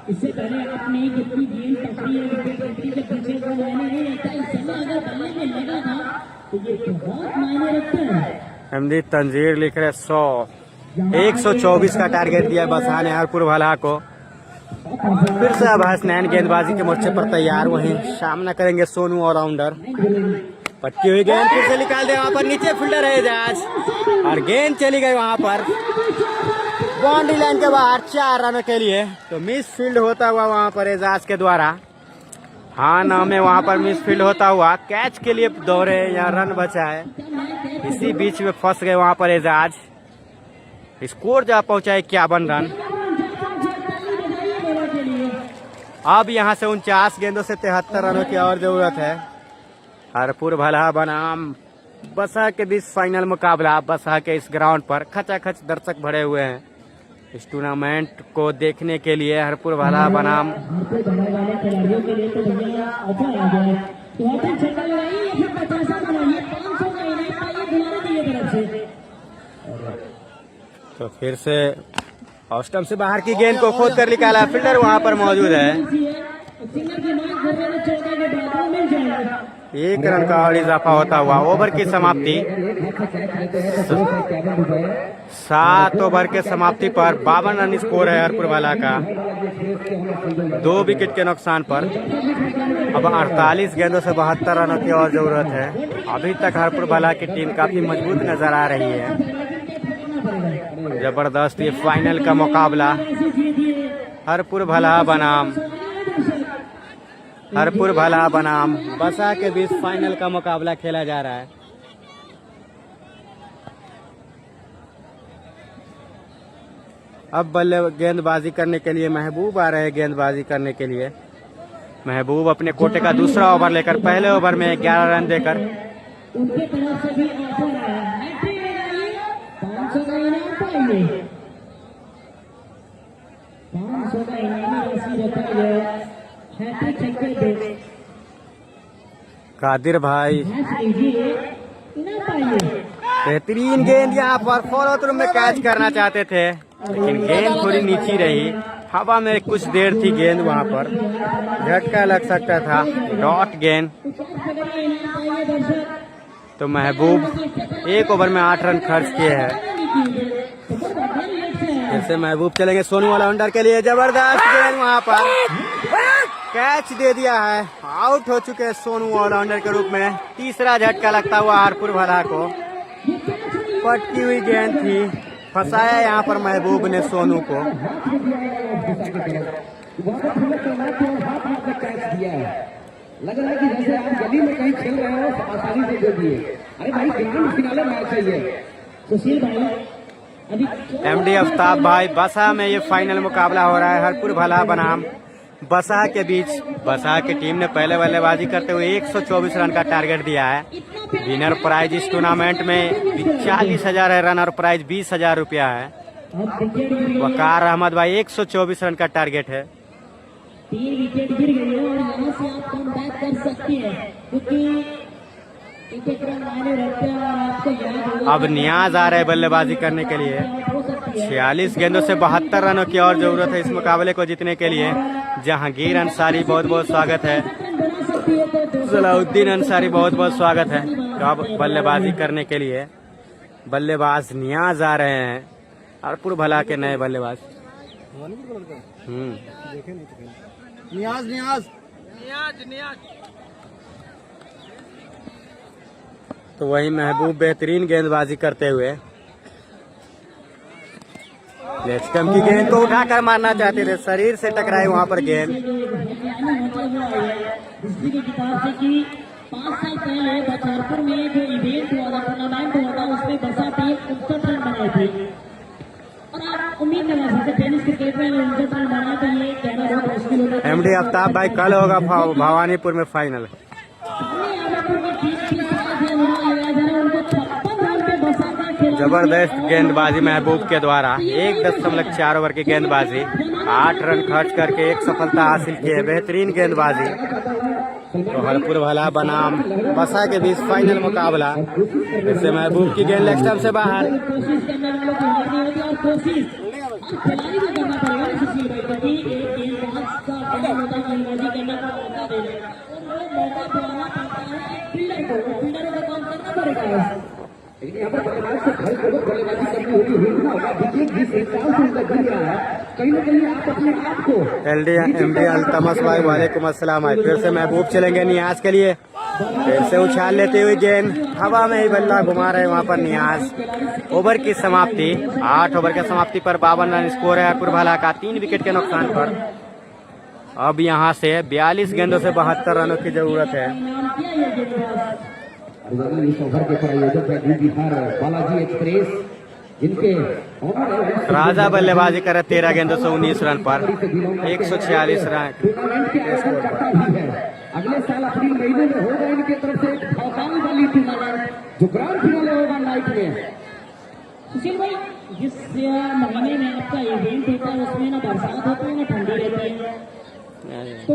इससे पहले आपने कितनी गेंद पकड़ी है, विकेट पकड़ी के पीछे को मायने नहीं रखता। इस समय अगर बल्ले में लगा था तो ये बहुत मायने रखता है। हमदी तंजीर लिख रहे 100, 124 का टारगेट दिया बसा ने हरपुर भला को। फिर से अब हसनैन गेंदबाजी के मोर्चे पर तैयार, वहीं सामना करेंगे सोनू ऑलराउंडर। पटकी हुई गेंद फिर से निकाल दे, वहां पर नीचे फील्डर है एजाज और गेंद चली गई वहां पर बाउंड्री लाइन के बाहर 4 रनों के लिए। तो मिस फील्ड होता हुआ वहां पर एजाज के द्वारा, हाँ नाम है वहां पर मिस फील्ड होता हुआ कैच के लिए दौड़े या रन बचा है। इसी बीच में फंस गए वहां पर एजाज। स्कोर जा पहुंचा 51 रन। अब यहां से 49 गेंदों से 73 रनों की और जरूरत है। हरपुर भला बनाम बसा के बीच फाइनल मुकाबला। बसा के इस ग्राउंड पर खचाखच दर्शक भरे हुए हैं इस टूर्नामेंट को देखने के लिए। हरपुर भला बनाम तो फिर से स्टंप से बाहर की गेंद को खोद कर निकाला, फील्डर वहां पर मौजूद है। 1 रन का और इजाफा होता हुआ ओवर की समाप्ति। 7 ओवर के समाप्ति पर 52 रन स्कोर है हरपुर भला का, 2 विकेट के नुकसान पर। अब 48 गेंदों से 72 रनों की और जरूरत है। अभी तक हरपुर भला की टीम काफी मजबूत नजर आ रही है। जबरदस्त ये फाइनल का मुकाबला हरपुर भला बनाम बसा के बीच फाइनल का मुकाबला खेला जा रहा है। अब बल्ले गेंदबाजी करने के लिए महबूब आ रहे हैं। गेंदबाजी करने के लिए महबूब अपने कोटे का दूसरा ओवर लेकर पहले ओवर में 11 रन देकर उनके तरफ से भी ऑफर है, 500 का इनाम पाइए, 500 का इनामी राशि रखा गया। हैट्रिक छक्के पे कादिर भाई इनाम पाइए। बेहतरीन गेंद यहाँ पर फॉलो थ्रू में कैच करना चाहते थे, लेकिन गेंद थोड़ी नीची रही। हवा में कुछ देर थी गेंद, वहां पर झटका लग सकता था। डॉट गेंद। तो महबूब 1 ओवर में 8 रन खर्च किए हैं। जैसे महबूब चलेंगे सोनू ऑलराउंडर के लिए। जबरदस्त गेंद, वहां पर कैच दे दिया है। आउट हो चुके हैं सोनू ऑलराउंडर के रूप में। तीसरा झटका लगता हुआ हरपुर भला को। पटकी हुई गेंद थी, फंसाया यहाँ पर महबूब ने सोनू को। लग रहा है कि जैसे आप गली में कहीं खेल रहे हो आसानी से दे दिए। अरे भाई ग्रांड फिनाले मैच है ये। सुशील भाई अभी एमडी आफ्ताब भाई बसा में ये फाइनल मुकाबला हो रहा है हरपुर भला बनाम बसा के बीच। बसा की टीम ने पहले बल्लेबाजी करते हुए 124 रन का टारगेट दिया है। विनर प्राइज इस टूर्नामेंट में 40,000 है, रनर प्राइज 20,000 रुपया है। वकार अहमद भाई 124 रन का टारगेट है। 3 विकेट गिर गई है और यहाँ से आप कम बैक कर सकती है क्योंकि एक रन मायने रखते हैं और आपको याद होगा अब नियाज आ रहे हैं बल्लेबाजी करने के लिए। 46 गेंदों से 72 रनों की और जरूरत है इस मुकाबले को जीतने के लिए। जहांगीर अंसारी बहुत बहुत स्वागत है। बना सकती है तो सलाउद्दीन अंसारी बहुत बहुत स्वागत है कब बल्लेबाजी करने के लिए। बल्लेबाज नियाज आ रहे हैं हरपुर भला के नए बल्लेबाज। वानीपुर कलर का देखे नहीं तो खेल। नियाज तो वही महबूब बेहतरीन गेंदबाजी करते हुए लेस्टम की गेंद को उठाकर मारना चाहते थे, शरीर से टकराई वहां पर गेंद। हिस्ट्री की किताब से कि 5 साल पहले बचारपुर में जो इवेंट हुआ था, टूर्नामेंट हुआ था, उसमें बसा टीम 59 रन बनाए थे और आप उम्मीद लगा सकते टेनिस क्रिकेट में 59 रन बनाए तो ये कहना बहुत मुश्किल होता है। एमडी आफ्ताब भाई कल होगा भवानीपुर में फाइनल। जबरदस्त गेंदबाजी महबूब के द्वारा 1.4 ओवर की गेंदबाजी 8 रन खर्च करके एक सफलता हासिल की है। बेहतरीन गेंदबाजी। तो हरपुर भला बनाम बसा के बीच फाइनल मुकाबला। इससे महबूब की गेंद लेग स्टंप से बाहर। कोशिश करने वालों की हार नहीं होती और कोशिश खिलाड़ी को करना पड़ेगा सुशील भाई क्योंकि एक गेंदबाज का काम होता है गेंदबाजी करने का मौका देना और वो मौका दिलाना पड़ता है फील्डर को। फील्डरों का काम करना पड़ेगा। यहाँ पर बल्लेबाज को घर को बल्लेबाजी करनी होगी हिलना होगा। देखिए जिस हिसाब से उनका गिर रहा है कहीं न कहीं आप अपने आप को एमडी अल्तमस भाई वालेकुम अस्सलाम भाई। फिर से महबूब चलेंगे नियाज के लिए। फिर से उछाल लेते हुए गेंद हवा में ही बल्ला घुमा रहे वहां पर नियाज। ओवर की समाप्ति 8 ओवर की समाप्ति पर 52 रन स्कोर है हरपुर भला का 3 विकेट के नुकसान पर। अब यहां से 42 गेंदों से 72 रनों की जरूरत है। इस ओवर के प्रायोजक है बिहार बालाजी एक्सप्रेस जिनके राजा बल्लेबाजी करे 13 गेंदों से 19 रन पर 146 रन। टूर्नामेंट के आयोजन करता भी है। अगले साल अप्रैल महीने में होगा इनके तरफ से एक भौकाल वाली टूर्नामेंट जो ग्रांड फिनाले होगा नाइट में। सुशील भाई जिस महीने में आपका इवेंट होता है उसमें ना बरसात होती है ना ठंडी रहती है तो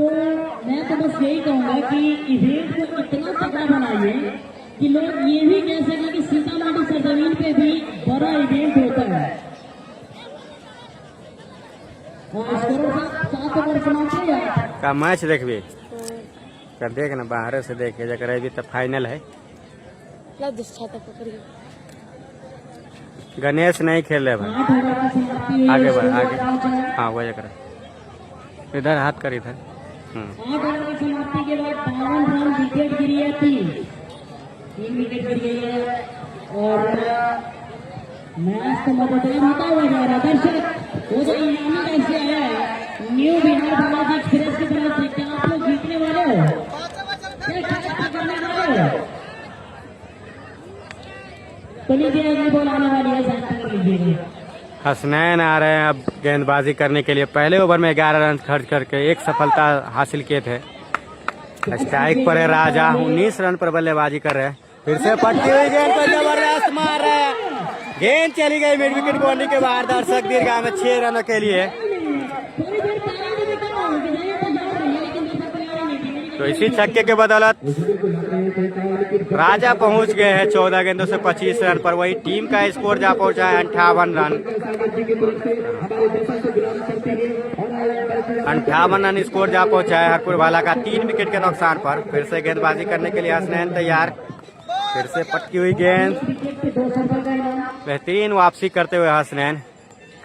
मैं तो बस यही कहूँगा कि इवेंट को इतना तगड़ा बनाइए कि लोग ये भी कह सकें कि सीतामढ़ी सरजमीन पे भी बड़ा इवेंट होता है। और स्कोर 7 ओवर समाप्त हो गया। का मैच देखबी कर देख ना बाहर से देखे जकर अभी तो फाइनल है। गणेश नहीं खेल रहे भाई। 8 ओवर की समाप्ति हुई है। आगे बढ़ आगे। हाँ वही कर इधर हाथ कर इधर। 8 ओवर की समाप्ति के बाद 52 रन विकेट गिरी है 3 विकेट गिर गई है और मैच को मतदान होता हुआ जा रहा है। दर्शक वो जो इनामी कैसे आया है न्यू बिहार बालाजी एक्सप्रेस की तरफ से क्या आप लोग जीतने वाले हो क्या करने वाले हो तो लीजिए अगली बॉल आने वाली है साथ लीजिएगा। हसनैन आ रहे हैं अब गेंदबाजी करने के लिए। पहले ओवर में 11 रन खर्च करके एक सफलता हासिल किए थे। स्ट्राइक पर है राजा 19 रन पर बल्लेबाजी कर रहे हैं। फिर से पटकी हुई गेंद को जबरदस्त मार रहे हैं। गेंद चली गई मिड विकेट बाउंड्री के बाहर। दर्शक दीर्घा में 6 रनों के लिए। तो इसी छक्के के बदौलत राजा पहुंच गए हैं 14 गेंदों से 25 रन पर। वही टीम का स्कोर जा पहुंचा है 58 रन। 58 रन स्कोर जा पहुंचा है हरपुर भाला का 3 विकेट के नुकसान पर। फिर से गेंदबाजी करने के लिए हसनैन तैयार। फिर से पटकी हुई गेंद बेहतरीन वापसी करते हुए हसनैन।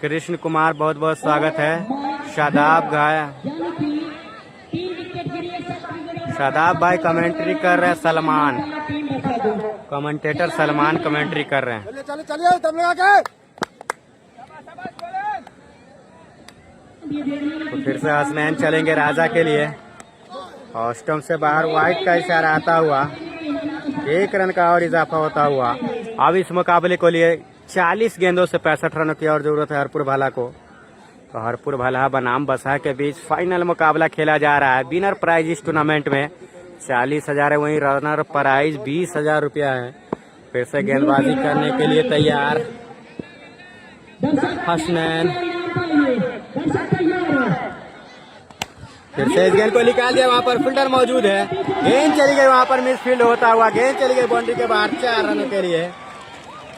कृष्ण कुमार बहुत बहुत स्वागत है। शादाब घाया शादाब भाई कमेंट्री कर रहे हैं। सलमान कमेंटेटर सलमान कमेंट्री कर रहे हैं। तो फिर से हसनैन चलेंगे राजा के लिए। और स्टंप से बाहर वाइड का इशारा आता हुआ 1 रन का और इजाफा होता हुआ। अब इस मुकाबले को लिए 40 गेंदों से 65 रनों की और जरूरत है हरपुर भाला को। तो हरपुर भाला बनाम बसहा के बीच फाइनल मुकाबला खेला जा रहा है। विनर प्राइज इस टूर्नामेंट में 40,000 है, वहीं रनर प्राइज 20,000 रुपया है। फिर से गेंदबाजी करने के लिए तैयार हसनैन, फिर से इस गेंद को निकाल दिया, वहां पर फील्डर मौजूद है। गेंद चली गई वहां पर मिस फील्ड होता हुआ, गेंद चली गई बाउंड्री के बाहर 4 रनों के लिए।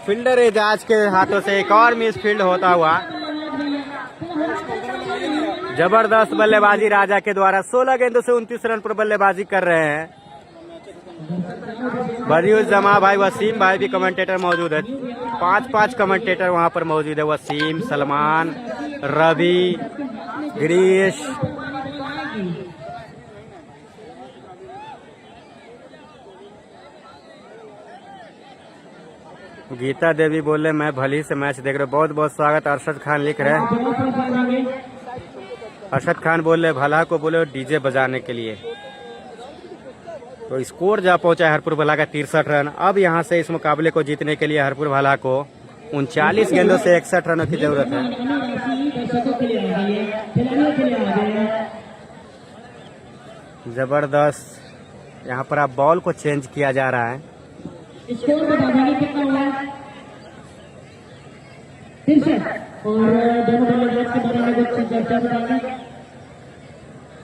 फील्डर एजाज के हाथों से एक और मिस फील्ड होता हुआ। जबरदस्त बल्लेबाजी राजा के द्वारा 16 गेंदों से 29 रन पर बल्लेबाजी कर रहे हैं। बरियुल जमा भाई, वसीम भाई भी कमेंटेटर मौजूद है। 5 कमेंटेटर वहां पर मौजूद है। वसीम, सलमान, रवि, गिरीश, गीता देवी बोले मैं भली से मैच देख रहे। बहुत बहुत स्वागत। अरशद खान लिख रहे हैं। अरशद खान बोले भला को बोले डीजे बजाने के लिए। तो स्कोर जा पहुंचा है हरपुर भाला का 63 रन। अब यहां से इस मुकाबले को जीतने के लिए हरपुर भाला को 39 गेंदों से 61 रनों की जरूरत है। जबरदस्त यहां पर अब बॉल को चेंज किया जा रहा है। स्कोर बता देंगे कितना हुआ? 63 और दोनों बल्लेबाज के बारे में कुछ चर्चा बताएंगे।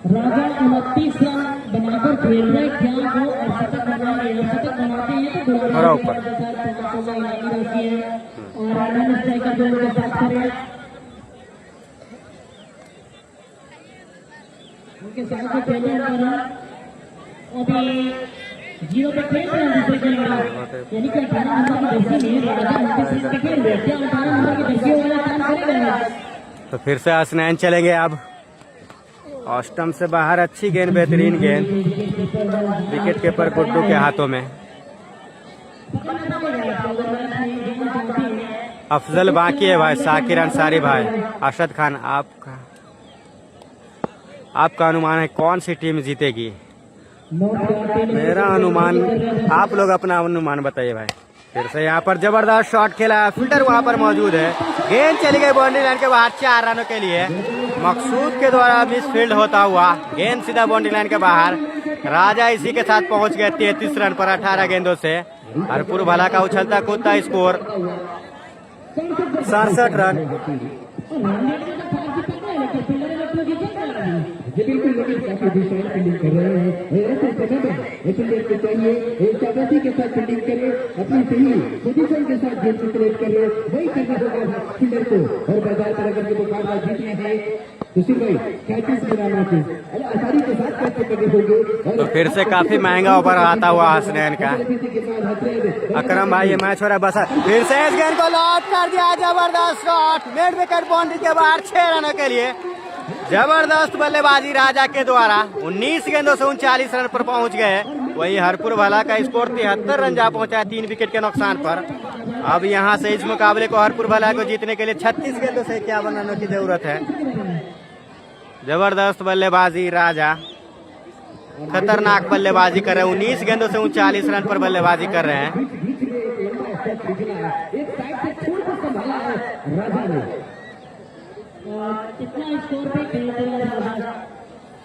राजा 29 रन बनाकर खेल रहे, क्या वो शतक बनाएंगे? शतक बनाते हैं तो और ऊपर और रन स्ट्राइकर जो उनके साथ करें, उनके साथ खेलने अभी 0 पे खेल रहे हैं दूसरे खेल रहा है, यानी कि 18 नंबर की जर्सी में राजा 29 रन पे खेल रहे हैं। क्या 18 नंबर की जर्सी वाला काम करेगा? तो फिर से हसनैन चलेंगे अब। ऑस्टम से बाहर अच्छी गेंद, बेहतरीन गेंद, विकेट कीपर गुड्डू के हाथों में। अफजल बाकी है भाई, साकिर अंसारी भाई। अरशद खान, आपका अनुमान है कौन सी टीम जीतेगी? मेरा अनुमान, आप लोग अपना अनुमान बताइए भाई। फिर से यहाँ पर जबरदस्त शॉट खेला है, फील्डर वहां पर मौजूद है। गेंद चली गई बाउंड्री लाइन के बाहर 4 रनों के लिए। मकसूद के द्वारा मिस फील्ड होता हुआ गेंद सीधा बाउंड्री लाइन के बाहर। राजा इसी के साथ पहुंच गए 33 रन पर 18 गेंदों से। हरपुर भाला का उछलता कूदता स्कोर 67 रन। ये बिल्कुल लेकिन काफी विशाल फील्डिंग कर रहे हैं। ऐसे समय में फील्डर को चाहिए एक चाबी के साथ फील्डिंग करे, अपनी सही पोजीशन के साथ गेम को क्रिएट करे, वही करना होगा फील्डर को। और बाजार पर अगर ये मुकाबला जीतना है तो सिर्फ भाई कैचेस बनाना चाहिए, आसानी के साथ कैसे करने होंगे। तो फिर से काफी महंगा ओवर आता हुआ हसनैन का। अकरम भाई ये मैच हो रहा है बस। फिर से इस गेंद को लॉक कर दिया, जबरदस्त शॉट, मिड विकेट बाउंड्री के बाहर 6 रनों के लिए। जबरदस्त बल्लेबाजी राजा के द्वारा 19 गेंदों से 39 रन पर पहुंच गए। वही हरपुर भाला का स्कोर 73 रन जा पहुंचा है 3 विकेट के नुकसान पर। अब यहां से इस मुकाबले को हरपुर भाला को जीतने के लिए 36 गेंदों से 51 रनों की जरूरत है। जबरदस्त बल्लेबाजी राजा, खतरनाक बल्लेबाजी कर रहे हैं। 19 गेंदों से 39 रन पर बल्लेबाजी कर रहे हैं।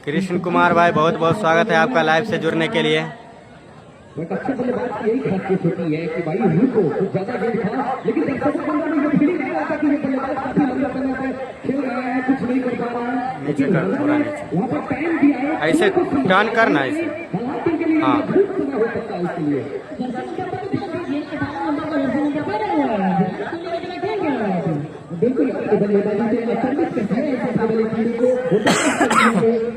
कृष्ण कुमार भाई, बहुत बहुत स्वागत है आपका लाइव से जुड़ने के लिए। अच्छे बल्लेबाज की यही खासियत होती है कि भाई रुको, कुछ ज्यादा गेंद खा, लेकिन दर्शकों को अंदर ये फीलिंग आ रहा था कि ये बल्लेबाज काफी लंबे समय से खेल रहा है, कुछ नहीं कर पा रहा है। नीचे कर, थोड़ा नीचे, वहाँ पर टाइम भी आया, ऐसे टर्न करना ऐसे। हाँ, हो सकता है इसके लिए। बिल्कुल बल्लेबाजी से सर्विस करते हैं ऐसे वाली टीम को,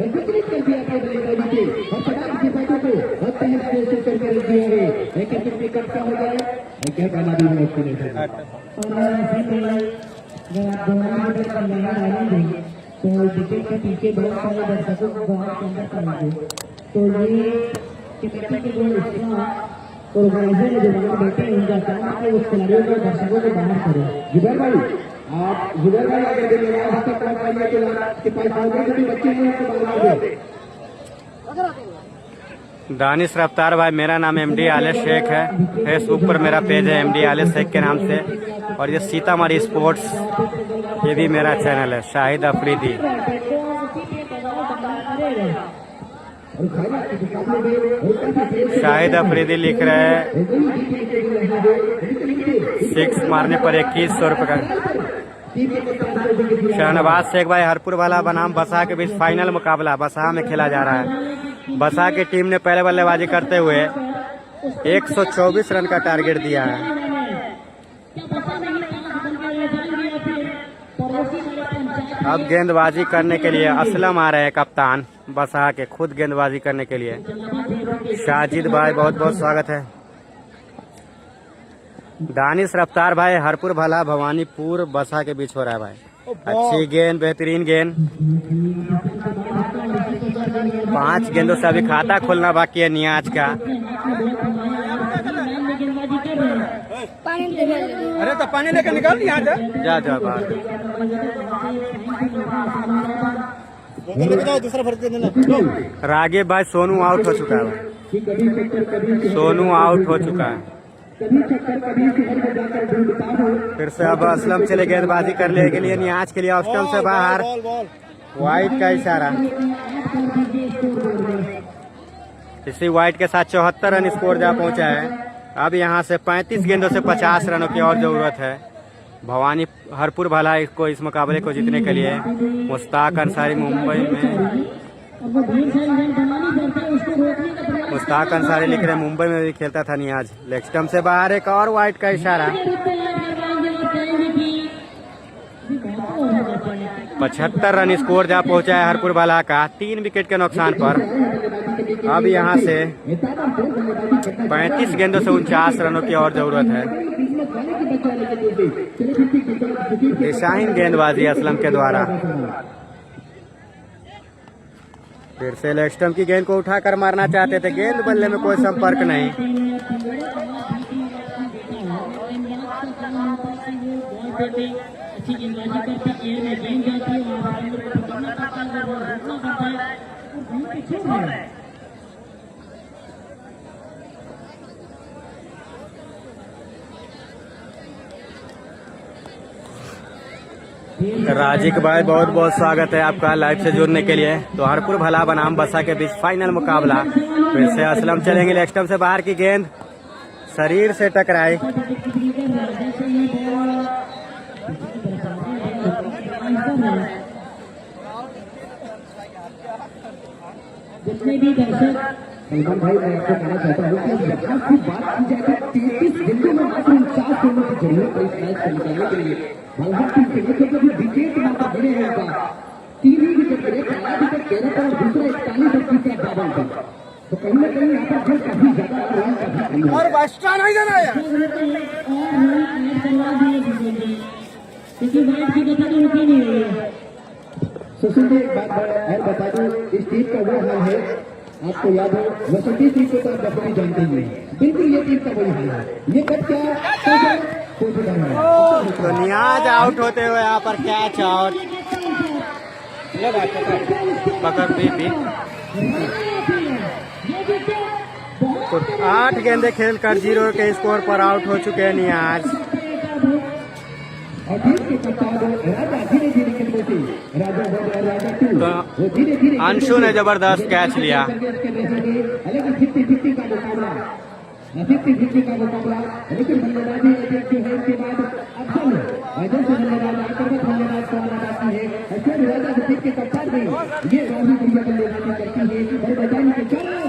विचलित कर दिया था बल्लेबाजी से और खिलाड़ी की साइडों को और पहले कोशिश करके रख दिया है। लेकिन कितनी कट का हो जाए क्या करना भी मुश्किल है। और अगर आप दोनों की तरफ नजर डालेंगे तो विकेट के पीछे बहुत सारे दर्शकों को बाहर के अंदर करेंगे। तो ये कमेटी के जो ऑर्गेनाइजर जो वहाँ बैठे हैं उनका काम है उस खिलाड़ियों को दर्शकों को बाहर करें। जुबैर भाई, आप जुबैर भाई अगर बल्लेबाज तक पहुंच पाइए तो आपके पास भी बच्चे हैं उनको बाहर दे। दानिश रफ्तार भाई, मेरा नाम एमडी आले शेख है। फेसबुक पर मेरा पेज है एमडी आले शेख के नाम से। और ये सीतामढ़ी स्पोर्ट्स, ये भी मेरा चैनल है। शाहिद अफरीदी, शाहिद अफरीदी लिख रहे हैं 6 मारने पर 2100 रुपये का। शहनवाज शेख भाई, हरपुर वाला बनाम बसा के बीच फाइनल मुकाबला बसा में खेला जा रहा है। बसा की टीम ने पहले बल्लेबाजी करते हुए 124 रन का टारगेट दिया है। अब गेंदबाजी करने के लिए असलम आ रहे हैं, कप्तान बसा के खुद गेंदबाजी करने के लिए। शाजिद भाई, बहुत बहुत स्वागत है। दानिश रफ्तार भाई, हरपुर भला भवानीपुर बसा के बीच हो रहा है भाई। अच्छी गेंद, बेहतरीन गेंद। 5 गेंदों से अभी खाता खोलना बाकी है नियाज का। अरे तो पानी लेकर निकाल यहाँ जा बाहर। बताओ दूसरा भर के देना। रागिब भाई, सोनू आउट हो चुका है भाई। सोनू आउट हो चुका है। फिर से अब असलम चले गेंदबाजी करने के लिए नियाज के लिए। ऑप्शन से बाहर, वाइट का इशारा। इसी वाइट के साथ 74 रन स्कोर जा पहुंचा है। अब यहां से 35 गेंदों से 50 रनों की और जरूरत है भवानी हरपुर भला को इस मुकाबले को जीतने के लिए। मुश्ताक अंसारी मुंबई में, मुश्ताक अंसारी लिख रहे मुंबई में भी खेलता था नियाज। लेग स्टंप से बाहर एक और वाइट का इशारा। 75 रन स्कोर जा पहुंचा है हरपुर भला का 3 विकेट के नुकसान पर। अब यहां से 35 गेंदों से 49 रनों की और जरूरत है। दिशाहीन गेंदबाजी असलम के द्वारा। फिर से लेग स्टंप की गेंद को उठाकर मारना चाहते थे, गेंद बल्ले में कोई संपर्क नहीं। अच्छी गेंदबाजी करती है, गेंद जाती है और पकड़ना पड़ता है और रोकना पड़ता है और घूम के छोड़ रहा है। राजिक भाई, बहुत बहुत स्वागत है आपका लाइव से जुड़ने के लिए। तो हरपुर भला बनाम बसा के बीच फाइनल मुकाबला। फिर से असलम चलेंगे। लेग स्टंप से बाहर की गेंद शरीर से टकराई। जितने भी दर्शक सलमान भाई, मैं आपको कहना चाहता हूँ कि यहाँ की बात की जाए तो 33 गेंदों में मात्र 49 रनों की जरूरत है इस मैच को निकालने के लिए। बल्हाटी के मतलब विकेट मात्र गिरे हैं उनका 3 ही विकेट गिरे। पहला विकेट 13 पर, दूसरा 41 और तीसरा 52 पर। तो कहीं ना कहीं यहाँ पर जो काफी ज्यादा रन का भी कमी है। और एक्स्ट्रा नहीं देना है क्योंकि वाइट की गति तो रुकी नहीं रही है। सुशील जी, एक बात और बता दूं, इस टीम का वो हाल है, आपको याद हो वसंती टीम को तो आप बखूबी जानते ही हैं। बिल्कुल ये टीम का वही हाल है। ये कट क्या तो नियाज आउट होते हुए यहाँ पर कैच आउट। पकड़ भी तो 8 गेंदे खेलकर 0 के स्कोर पर आउट हो चुके हैं नियाज। तो अंशु ने जबरदस्त कैच लिया। 50-50 का मुकाबला, लेकिन बल्लेबाजी जो है इसके बाद अफसल जैसे बल्लेबाज आकर्षक बल्लेबाज को आना बाकी है। ऐसे राजा विकेट के कप्तान भी ये काफी बढ़िया बल्लेबाजी करती है और बजाने के कारण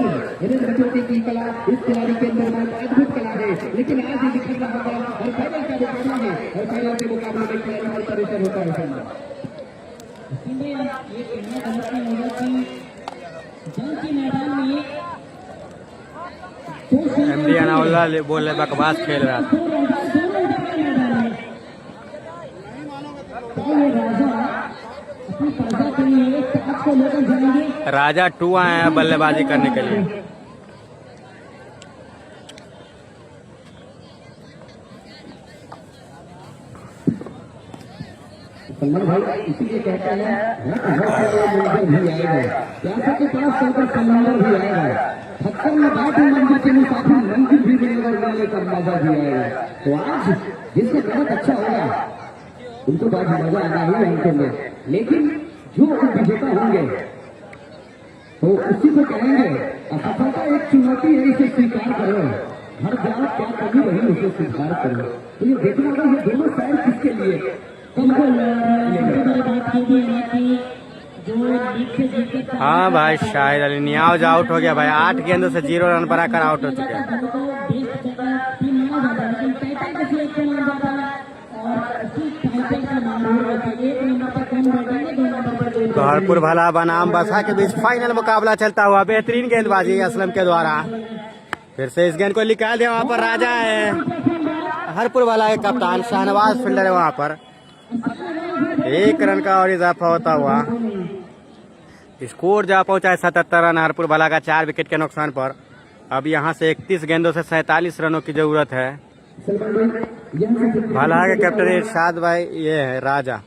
इन्हें बचोटी की कला इस खिलाड़ी के अंदर अद्भुत कला है। लेकिन आज ये दिख रहा होगा और फाइनल का मुकाबला है और फाइनल के मुकाबले में खिलाड़ी हर तरह से होता है। ये कहना गलत नहीं होगा कि जंग के मैदान में एमडी अनाउल्ला बोल रहे बकवास खेल रहा था। राजा 2 आए हैं बल्लेबाजी करने के लिए। सलमान भाई इसीलिए कहते हैं मंजर भी आएगा, प्यासे के पास चलकर समंदर भी आएगा, थक्कर में बैठे मंदिर के मुसाफिर मंदिर भी मिलेगा, मिलने का मजा भी आएगा। तो आज जिससे बहुत अच्छा होगा उनको तो आज मजा आना ही हमको में, लेकिन जो विजेता होंगे तो उसी को कहेंगे असफलता एक चुनौती है, इसे स्वीकार करो, हर जाओ क्या कभी रही उसे स्वीकार करो। तो ये देखना होगा ये दोनों साइड किसके लिए। हाँ भाई शाहिद अली नियाज आउट हो गया भाई, 8 गेंदों से 0 रन बनाकर आउट हो चुके हैं। तो हरपुर भला बनाम बसा के बीच फाइनल मुकाबला चलता हुआ, बेहतरीन गेंदबाजी असलम के द्वारा, फिर से इस गेंद को निकाल दिया। वहां पर राजा है, हरपुर भला के कप्तान शाहनवाज फील्डर है, वहां पर 1 रन का और इजाफा होता हुआ स्कोर जा पहुंचा है 77 रन हरपुर भला का 4 विकेट के नुकसान पर। अब यहां से 31 गेंदों से 47 रनों की जरूरत है। भला के कैप्टन इरशाद भाई, ये है राजा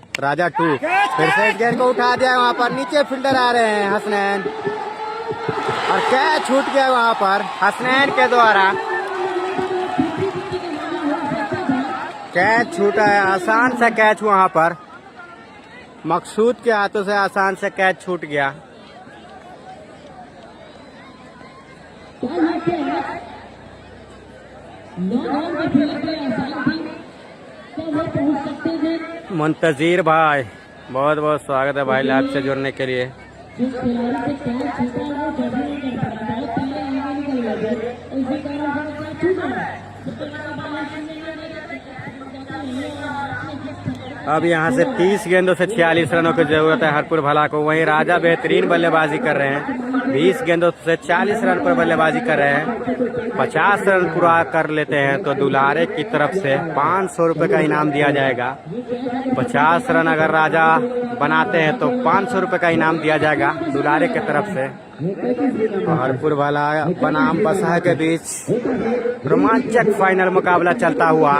2, फिर से इस गेंद को उठा दिया, वहां पर नीचे फील्डर आ रहे हैं हसनैन, और कैच छूट गया वहां पर हसनैन के द्वारा, कैच छूटा है, आसान सा कैच वहां पर, मकसूद के हाथों से आसान से कैच छूट गया। मुंतजीर भाई बहुत बहुत स्वागत है भाई लाइव से जुड़ने के लिए। अब यहां से 30 गेंदों से 46 रनों की जरूरत है हरपुर भला को। वहीं राजा बेहतरीन बल्लेबाजी कर रहे हैं, 20 गेंदों से 40 रन पर बल्लेबाजी कर रहे हैं। 50 रन पूरा कर लेते हैं तो दुलारे की तरफ से 500 रुपए का इनाम दिया जाएगा। 50 रन अगर राजा बनाते हैं तो 500 रुपए का इनाम दिया जाएगा दुलारे की तरफ से। हरपुर भला बनाम बसा के बीच रोमांचक फाइनल मुकाबला चलता हुआ।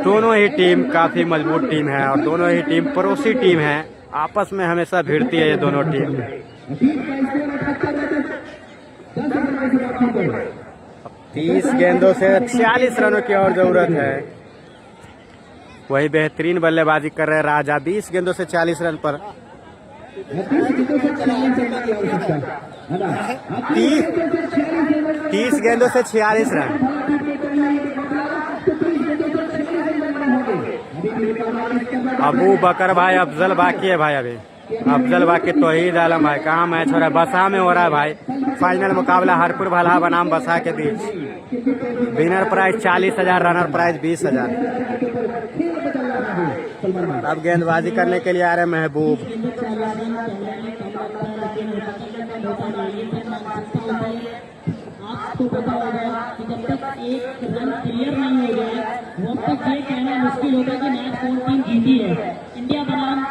दोनों ही टीम काफी मजबूत टीम है और दोनों ही टीम पड़ोसी टीम है, आपस में हमेशा भिड़ती है ये दोनों टीम। 30 गेंदों से 46 रनों की और जरूरत है। वही बेहतरीन बल्लेबाजी कर रहे राजा, 20 गेंदों से 40 रन पर 30 गेंदों से 46 रन। अबू बकर भाई अफजल बाकी है भाई, अभी अफजल बाकी, तौहीद आलम भाई, कहाँ मैच हो रहा है? बसा में हो रहा है भाई फाइनल मुकाबला हरपुर भला बनाम बसा के बीच। Winner prize 40,000, runner prize 20,000। अब गेंदबाजी करने के लिए आ रहे महबूब। आपको पता होगा कि जब तक एक रन क्लियर नहीं हो जाए वब तक ये कहना मुश्किल होगा कि मैच कौन टीम जीती है। इंडिया बनाम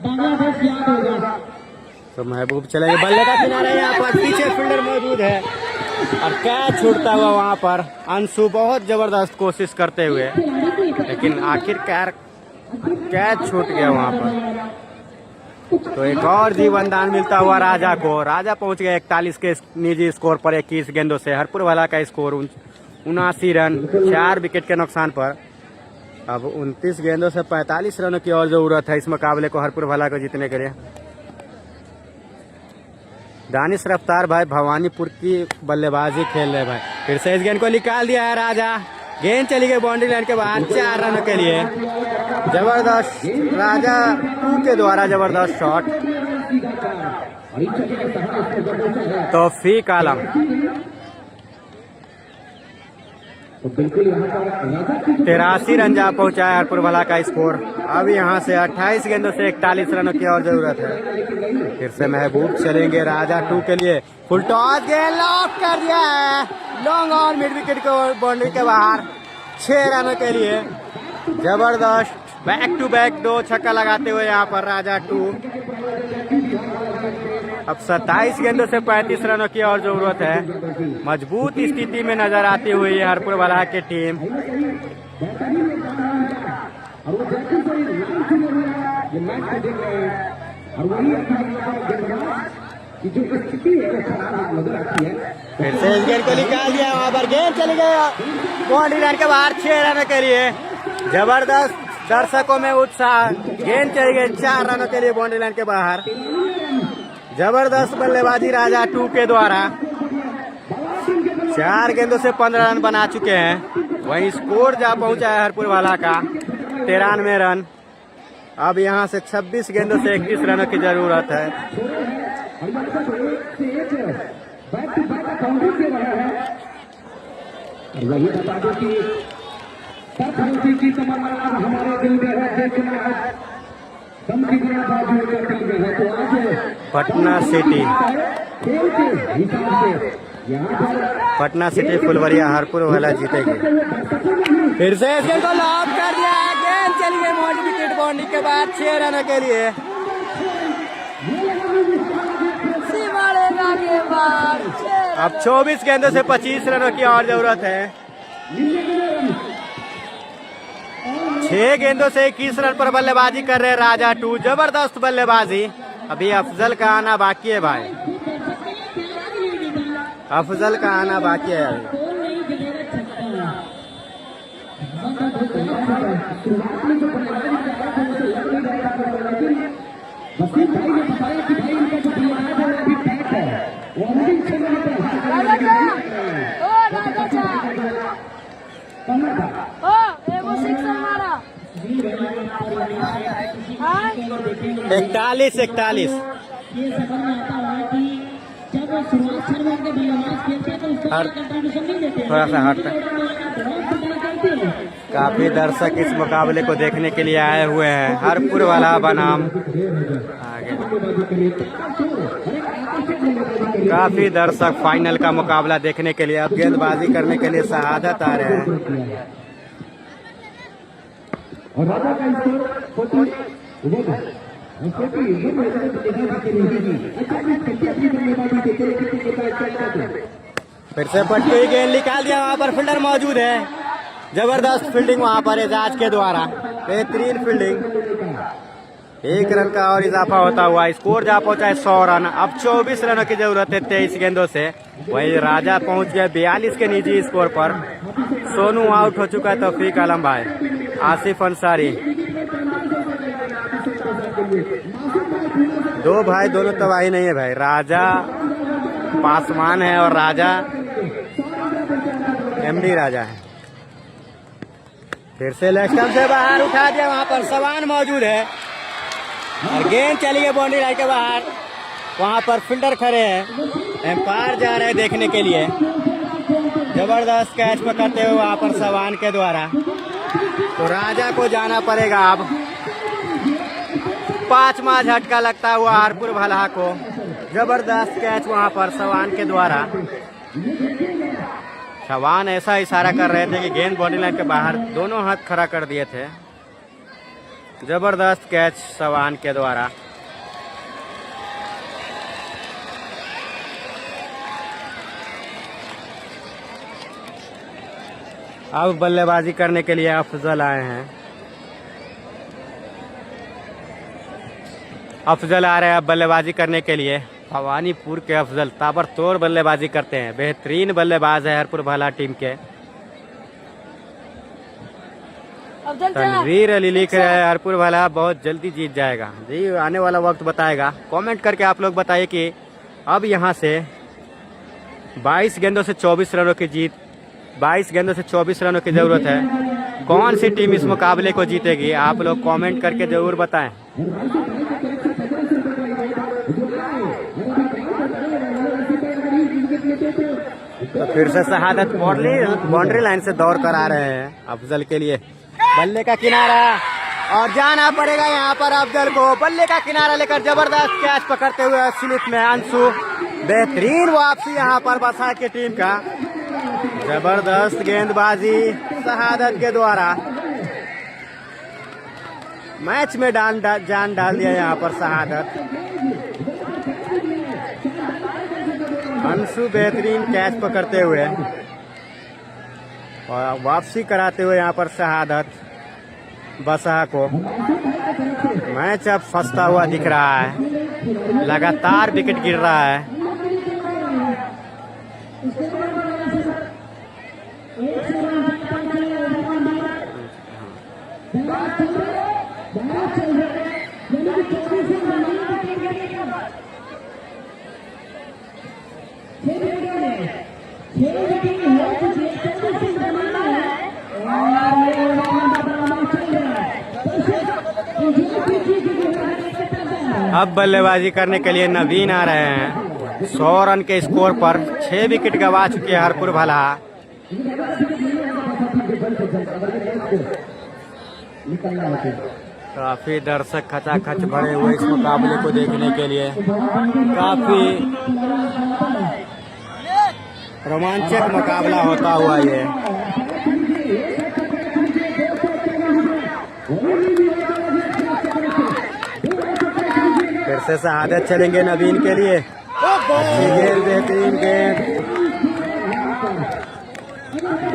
बांग्लादेश याद होगा। तो महबूब चलेंगे, बल्ले का किनारा यहाँ पर, पीछे फील्डर मौजूद है और कैच छूटता हुआ वहाँ पर। अंशु बहुत जबरदस्त कोशिश करते हुए, लेकिन आखिरकार कैच छूट गया वहाँ पर। तो एक और जीवनदान मिलता हुआ राजा को। राजा पहुंच गए 41 के निजी स्कोर पर 21 गेंदों से। हरपुर भला का स्कोर 79 रन, 4 विकेट के नुकसान पर। अब 29 गेंदों से 45 रनों की और जरूरत है इस मुकाबले को हरपुर भला को जीतने के लिए। दानिश रफ्तार भाई भवानीपुर की बल्लेबाजी खेल रहे भाई, फिर से इस गेंद को निकाल दिया है राजा। गेंद चली गई बाउंड्री लाइन के बाहर, 4 रनों के लिए। जबरदस्त राजा 2 के द्वारा जबरदस्त शॉट। तौफीक आलम 83 रन जा पहुंचा है हरपुर भला का स्कोर। अब यहां से 28 गेंदों से 41 रनों की और जरूरत है। फिर से महबूब चलेंगे राजा 2 के लिए। फुल टॉस, गेंद लॉक कर दिया है, लॉन्ग ऑन मिड विकेट को बाउंड्री के बाहर, 6 रनों के लिए। जबरदस्त बैक टू बैक 2 छक्का लगाते हुए यहाँ पर राजा 2। अब 27 गेंदों से 35 रनों की और जरूरत है। मजबूत स्थिति में नजर आती हुई है हरपुर भला की टीम। और वो जैसे कोई लाइन चुने हुए हैं, ये मैच को देख रहे हैं और वही गेंदबाज की जो स्थिति है वो खराब नजर आती है। फिर से इस गेंद को निकाल दिया, वहां पर गेंद चली गई बाउंड्री लाइन के बाहर 6 रनों के लिए। जबरदस्त दर्शकों में उत्साह, गेंद चली गई 4 रनों के लिए बाउंड्री लाइन के बाहर। जबरदस्त बल्लेबाजी राजा 2 के द्वारा 4 गेंदों से 15 रन बना चुके हैं। वहीं स्कोर जा पहुंचा है हरपुर वाला का 93 रन। अब यहां से 26 गेंदों से 31 रनों की जरूरत है। वही बता दो कि की तमन्ना हमारे दिल में है, देखना है दम की बिना बाजू दिल में है। तो आज पटना सिटी, खेल के हिसाब से यहाँ पर पटना सिटी फुलवरिया हरपुर वाला जीतेगी। फिर से इस गेंद को लॉब कर दिया, गेंद चली गई मोटी विकेट बाउंड्री के बाद 6 रनों के लिए। अब 24 गेंदों से 25 रनों की और जरूरत है। 6 गेंदों से 21 रन पर बल्लेबाजी कर रहे राजा 2। जबरदस्त बल्लेबाजी। अभी अफजल का आना बाकी है भाई, अफजल का आना बाकी है अभी। वसीम भाई ने बताया कि भाई इनका जो बल्लेबाज है अभी पैक है, वो अंतिम समय पर इकतालीस 41। ये समझ में आता है कि जब वो शुरुआत से उनके बल्लेबाज खेलते हैं तो उसको कंट्रीब्यूशन नहीं देते, थोड़ा सा हट काफी दर्शक इस मुकाबले को देखने के लिए आए हुए हैं। हरपुर वाला बनाम आगे काफी दर्शक फाइनल का मुकाबला देखने के लिए अब गेंदबाजी करने के लिए शहादत आ रहे हैं। और राजा का स्कोर 40। फिर से पट्टी गेंद निकाल दिया, वहां पर फील्डर मौजूद है। जबरदस्त फील्डिंग वहां पर एजाज के द्वारा, बेहतरीन फील्डिंग। 1 रन का और इजाफा होता हुआ स्कोर जा पहुंचा है 100 रन। अब 24 रनों की जरूरत है 23 गेंदों से। वही राजा पहुंच गया 42 के निजी स्कोर पर। सोनू आउट हो चुका है, तौफीक आलम भाई, आसिफ अंसारी, 2 भाई दोनों तबाही नहीं है भाई। राजा पासवान है और राजा एमडी राजा है। फिर से लेग स्टंप से बाहर उठा दिया, वहां पर सवान मौजूद है और गेंद चली गई बाउंड्री लाइन के बाहर। वहां पर फील्डर खड़े हैं, एम्पायर जा रहे हैं देखने के लिए। जबरदस्त कैच पकड़ते हुए वहां पर सवान के द्वारा। तो राजा को जाना पड़ेगा अब। 5वां झटका लगता हुआ हरपुर भला को। जबरदस्त कैच वहां पर सवान के द्वारा। सवान ऐसा इशारा कर रहे थे कि गेंद बाउंड्री लाइन के बाहर, दोनों हाथ खड़ा कर दिए थे। जबरदस्त कैच सवान के द्वारा। अब बल्लेबाजी करने के लिए अफजल आए हैं। अफजल आ रहे हैं अब बल्लेबाजी करने के लिए। भवानीपुर के अफजल ताबड़तोड़ बल्लेबाजी करते हैं, बेहतरीन बल्लेबाज है हरपुर भला टीम के। तनवीर अली लिख रहे हैं हरपुर भला बहुत जल्दी जीत जाएगा। जी आने वाला वक्त बताएगा। कमेंट करके आप लोग बताइए कि अब यहां से 22 गेंदों से 24 रनों की जीत, 22 गेंदों से 24 रनों की जरूरत है। कौन सी टीम इस मुकाबले को जीतेगी आप लोग कमेंट करके जरूर बताएं। तो फिर से शहादत बाउंड्री लाइन से दौड़ कर आ रहे हैं अफजल के लिए। बल्ले का किनारा और जाना पड़ेगा यहाँ पर अफजल को। बल्ले का किनारा लेकर जबरदस्त कैच पकड़ते हुए स्लिप में अंशु। बेहतरीन वापसी यहाँ पर बसा की टीम का। जबरदस्त गेंदबाजी शहादत के द्वारा। मैच में जान डाल दिया यहाँ पर शहादत। अंशु बेहतरीन कैच पकड़ते हुए और वापसी कराते हुए यहाँ पर शहादत। बसहा को मैच अब फंसता हुआ दिख रहा है, लगातार विकेट गिर रहा है। अब बल्लेबाजी करने के लिए नवीन आ रहे हैं। 100 रन के स्कोर पर 6 विकेट गंवा चुके हैं हरपुर भला। काफी दर्शक खचाखच भरे हुए इस मुकाबले को देखने के लिए। काफी रोमांचक मुकाबला होता हुआ ये। फिर से शहादत चलेंगे नवीन के लिए। अच्छी गेंद, बेहतरीन गेंद,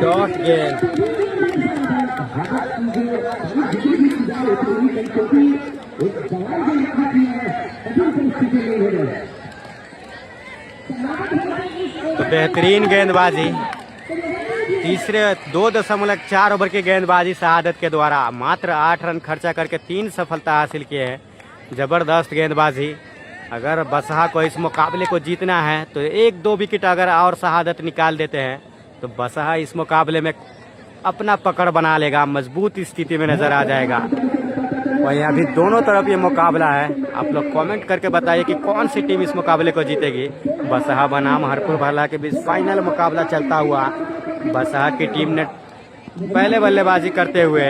डॉट गेंद। तो बेहतरीन गेंदबाजी, तीसरे 2.4 ओवर की गेंदबाजी शहादत के द्वारा मात्र 8 रन खर्चा करके 3 सफलता हासिल किए हैं। जबरदस्त गेंदबाजी। अगर बसहा को इस मुकाबले को जीतना है तो 1-2 विकेट अगर और शहादत निकाल देते हैं तो बसहा इस मुकाबले में अपना पकड़ बना लेगा, मजबूत स्थिति में नजर आ जाएगा। वहीं अभी दोनों तरफ ये मुकाबला है। आप लोग कमेंट करके बताइए कि कौन सी टीम इस मुकाबले को जीतेगी। बसहा बनाम हरपुर भला के बीच फाइनल मुकाबला चलता हुआ। बसहा की टीम ने पहले बल्लेबाजी करते हुए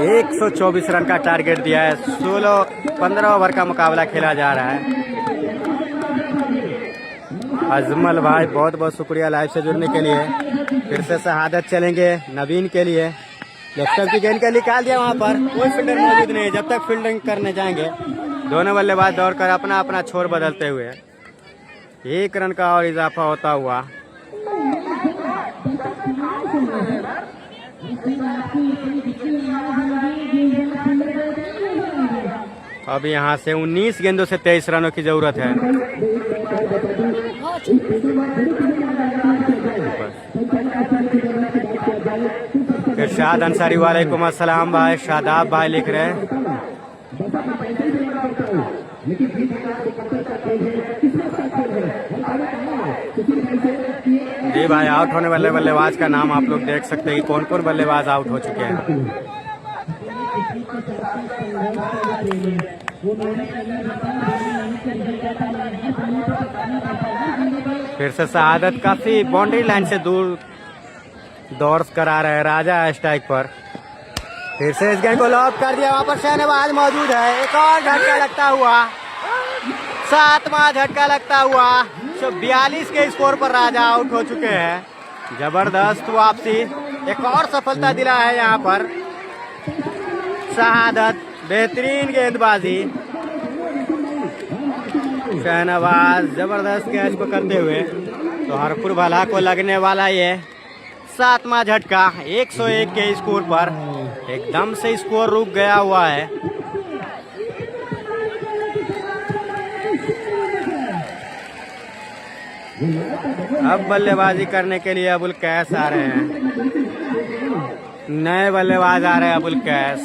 124 रन का टारगेट दिया है। 15 ओवर का मुकाबला खेला जा रहा है। अजमल भाई बहुत बहुत शुक्रिया लाइव से जुड़ने के लिए। फिर से शहादत चलेंगे नवीन के लिए। लेफ्ट की गेंद का निकाल दिया, वहां पर कोई फील्डर मौजूद नहीं। जब तक फील्डिंग करने जाएंगे दोनों बल्लेबाज दौड़कर अपना अपना छोर बदलते हुए 1 रन का और इजाफा होता हुआ। अब यहाँ से 19 गेंदों से 23 रनों की जरूरत है। इरशाद अंसारी वालेकुम अस्सलाम भाई। शादाब भाई लिख रहे हैं। जी भाई, आउट होने वाले बल्लेबाज का नाम आप लोग देख सकते हैं कि कौन कौन बल्लेबाज आउट हो चुके हैं। फिर से शहादत काफी बाउंड्री लाइन से दूर दौड़ करा रहे हैं। राजा स्ट्राइक पर। फिर से इस गेंद को लॉक कर दिया। वहां पर शहनवाज मौजूद है। एक और झटका लगता हुआ, 7वां झटका लगता हुआ। 42 के स्कोर पर राजा आउट हो चुके हैं। जबरदस्त वापसी, एक और सफलता दिला है यहाँ पर शहादत। बेहतरीन गेंदबाजी, शहनवाज जबरदस्त कैच पकड़ते हुए। तो हरपुर भला को लगने वाला ये 7वां झटका 101 के स्कोर पर। एकदम से स्कोर रुक गया हुआ है। अब बल्लेबाजी करने के लिए अबुल कैस आ रहे हैं। नए बल्लेबाज आ रहे हैं अबुल कैस।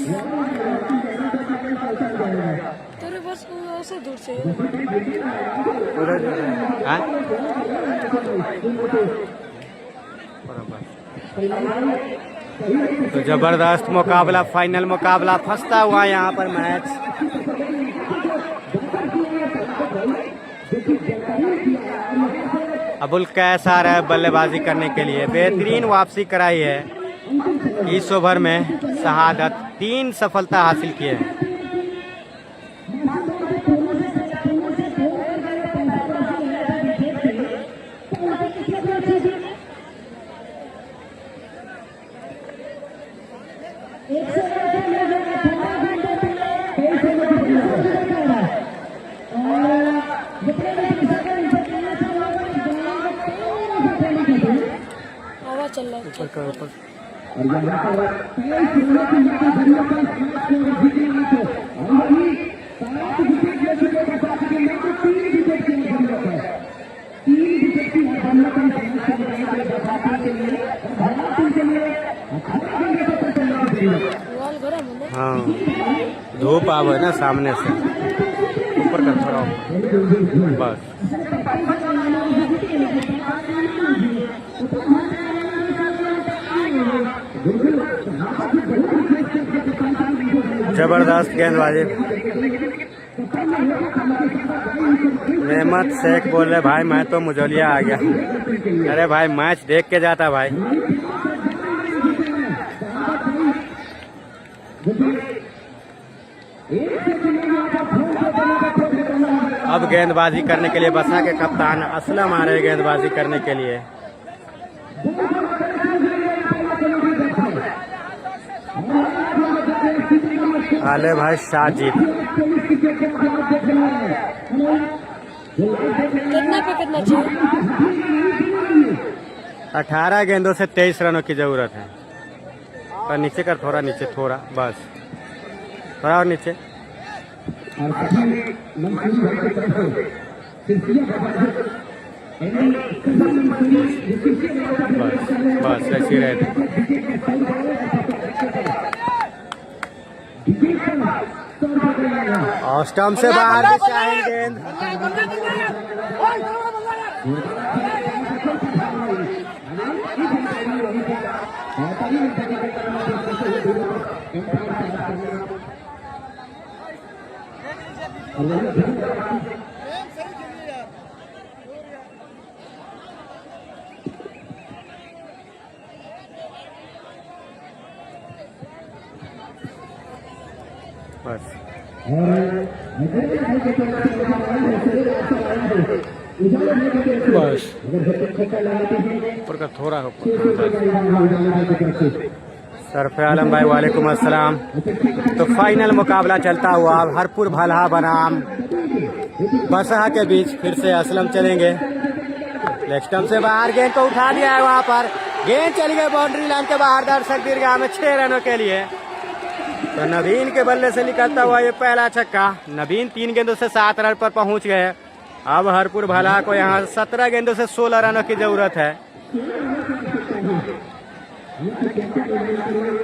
तेरे बस ऐसे दूर से तो जबरदस्त मुकाबला, फाइनल मुकाबला फंसता हुआ यहाँ पर मैच। अबुल कैस आ रहा है बल्लेबाजी करने के लिए। बेहतरीन वापसी कराई है। इस ओवर में शहादत 3 सफलता हासिल किए हैं। हवा चल रहा है। ऊपर और यहाँ पर 23 रनों की लंबी धरियों पर मैच को जीतना है तो और वही 7 विकेट ले चुके हैं साथ ही मात्र 3 विकेट की धरियों पर 3 विकेट की धरियों पर मैच को बताने के लिए भारत टीम के लिए 18 गेंदों से चलना चाहिए। बॉल गरम है ना। हाँ धूप आवे ना सामने से ऊपर कर थोड़ा बस। जबरदस्त गेंदबाजी। रहमत शेख बोल रहे भाई मैं तो मुजोलिया आ गया। अरे भाई मैच देख के जाता भाई। अब गेंदबाजी करने के लिए बसा के कप्तान असलम आ रहे गेंदबाजी करने के लिए। आले भाई साजिद कितना पे कितना चाहिए? 18 गेंदों से 23 रनों की जरूरत है। और नीचे कर थोड़ा नीचे थोड़ा बस थोड़ा और नीचे बस बस ऐसी रहे। और स्टंप से बाहर भी शाहीन गेंद। बस बस ऊपर का थोड़ा सरफे आलम भाई वालेकुम अस्सलाम। तो फाइनल मुकाबला चलता हुआ हरपुर भलहा बनाम बसहा के बीच फिर से असलम चलेंगे। लेग स्टंप से बाहर गेंद को उठा दिया है। वहां पर गेंद चली गई बाउंड्री लाइन के बाहर। दर्शक दीर्घा में 6 रनों के लिए। तो नवीन के बल्ले से निकलता हुआ ये पहला छक्का। नवीन 3 गेंदों से 7 रन पर पहुंच गए। अब हरपुर भलहा को यहाँ 17 गेंदों से 16 रनों की जरूरत है।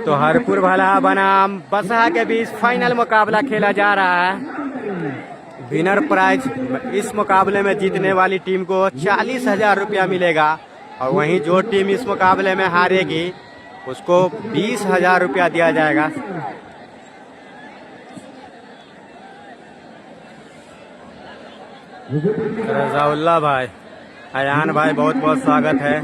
तो हरपुर भलहा बनाम बसहा के बीच फाइनल मुकाबला खेला जा रहा है। विनर प्राइज इस मुकाबले में जीतने वाली टीम को 40,000 रुपया मिलेगा और वहीं जो टीम इस मुकाबले में हारेगी उसको 20,000 रुपया दिया जाएगा। रजाउल्ला भाई, अयान भाई बहुत बहुत स्वागत है।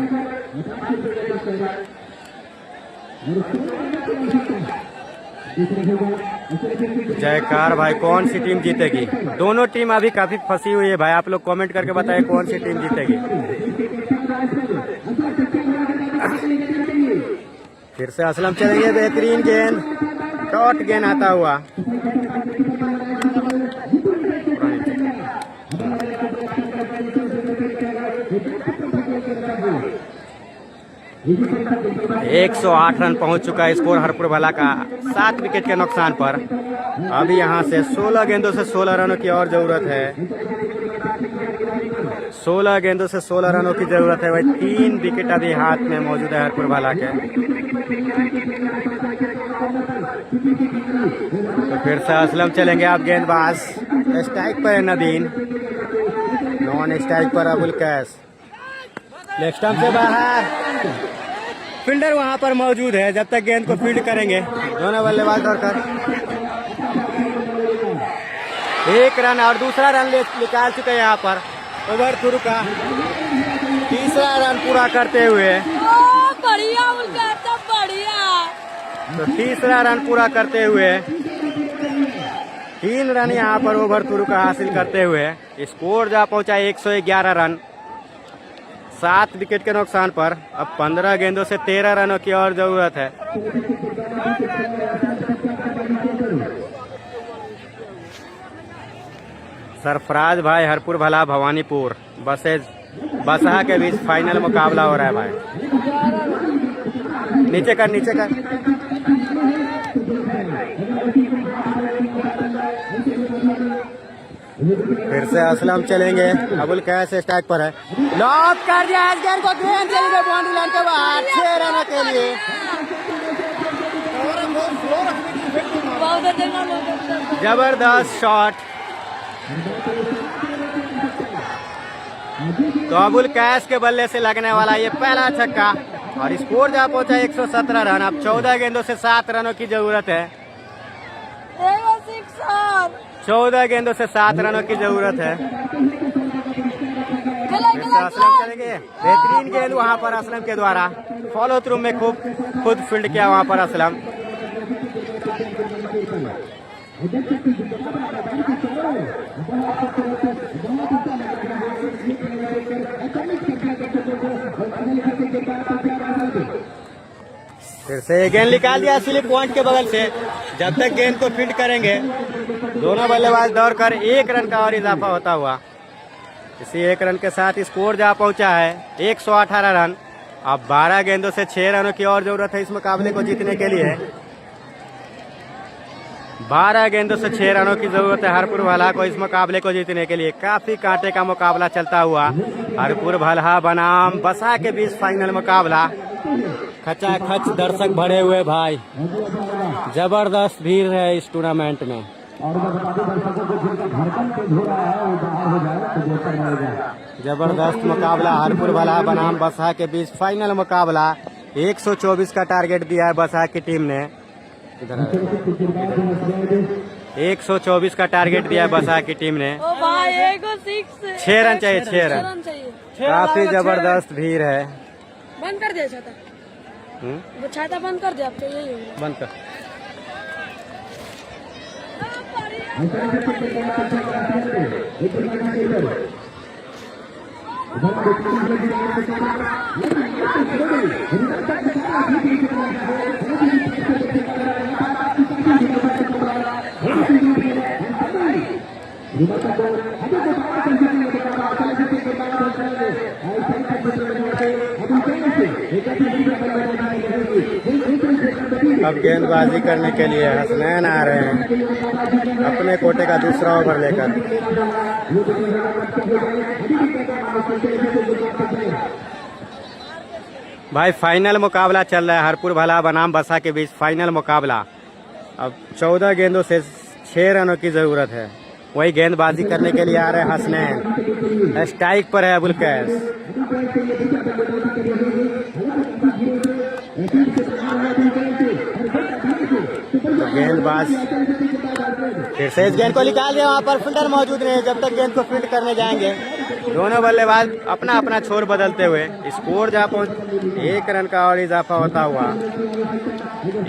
जयकार भाई, कौन सी टीम जीतेगी? दोनों टीम अभी काफी फंसी हुई है भाई, आप लोग कमेंट करके बताएं कौन सी टीम जीतेगी। फिर से असलम चलेंगे, बेहतरीन गेंद, डॉट गेंद आता हुआ। एक 108 रन पहुंच चुका है स्कोर हरपुर भलहा का 7 विकेट के नुकसान पर। अभी यहां से 16 गेंदों से 16 रनों की और जरूरत है। 16 गेंदों से 16 रनों की जरूरत है भाई। 3 विकेट अभी हाथ में मौजूद है हरपुर भलहा के। तो फिर से असलम चलेंगे। आप गेंदबाज स्ट्राइक पर है नदीन, नॉन स्ट्राइक पर अबुल कैस। लेग स्टंप से बाहर, फील्डर वहां पर मौजूद है जब तक गेंद को फील्ड करेंगे दोनों बल्लेबाज दौड़कर। 1 रन और दूसरा रन निकाल चुके हैं यहाँ पर ओवर थ्रू का। तीसरा रन पूरा करते हुए, बढ़िया बढ़िया। तो तीसरा रन पूरा करते हुए 3 रन यहाँ पर ओवर थ्रू का हासिल करते हुए स्कोर जा पहुंचा 111 रन 7 विकेट के नुकसान पर। अब 15 गेंदों से 13 रनों की और जरूरत है। सरफराज भाई, हरपुर भलहा भवानीपुर बसहा के बीच फाइनल मुकाबला हो रहा है भाई। नीचे कर नीचे कर। फिर से असलम चलेंगे, अबुल कैस स्ट्राइक पर है, लॉक कर दिया इस गेंद को, गेंद चलेंगे बाउंड्री लाइन के बाहर 6 रनों के लिए। बहुत अच्छा जबरदस्त शॉट। तो अबुल कैस के बल्ले से लगने वाला ये पहला छक्का और स्कोर जा पहुंचा 117 रन। अब 14 गेंदों से 7 रनों की जरूरत है। 14 गेंदों से 7 रनों की जरूरत है। फिर से असलम चलेंगे, बेहतरीन गेंद वहां पर असलम के द्वारा, फॉलो थ्रू में खूब खुद फील्ड किया वहां पर असलम। फिर से गेंद निकाल दिया स्लिप पॉइंट के बगल से। जब तक गेंद को फील्ड करेंगे दोनों बल्लेबाज दौड़कर 1 रन का और इजाफा होता हुआ। इसी 1 रन के साथ स्कोर जा पहुंचा है 118 रन। अब 12 गेंदों से 6 रनों की और जरूरत है इस मुकाबले को जीतने के लिए। 12 गेंदों से 6 रनों की जरूरत है हरपुर भलहा को इस मुकाबले को जीतने के लिए। काफी कांटे का मुकाबला चलता हुआ हरपुर भलहा बनाम बसा के बीच फाइनल मुकाबला। खचाखच दर्शक भरे हुए भाई, जबरदस्त भीड़ है इस टूर्नामेंट में। जबरदस्त मुकाबला हरपुर भलहा बनाम बसा के बीच फाइनल मुकाबला। 124 का टारगेट दिया है बसा की टीम ने। 124 का टारगेट दिया है बसा की टीम ने। 6 रन चाहिए, 6 रन। काफी जबरदस्त भीड़ है। बंद कर दिया छाता, वो छाता बंद कर दिया। अब तो यही होगा, बंद कर। अब गेंदबाजी करने के लिए हसनैन आ रहे हैं अपने कोटे का दूसरा ओवर लेकर। भाई फाइनल मुकाबला चल रहा है हरपुर भलहा बनाम बसा के बीच फाइनल मुकाबला। अब 14 गेंदों से 6 रनों की जरूरत है। वही गेंदबाजी करने के लिए आ रहे हैं हसनैन। स्ट्राइक पर है अबुल कैस। तो गेंदबाज फिर से इस गेंद को निकाल दिया, वहां पर फील्डर मौजूद नहीं है जब तक गेंद को फील्ड करने जाएंगे। दोनों बल्लेबाज अपना अपना छोर बदलते हुए स्कोर जा पहुंच 1 रन का और इजाफा होता हुआ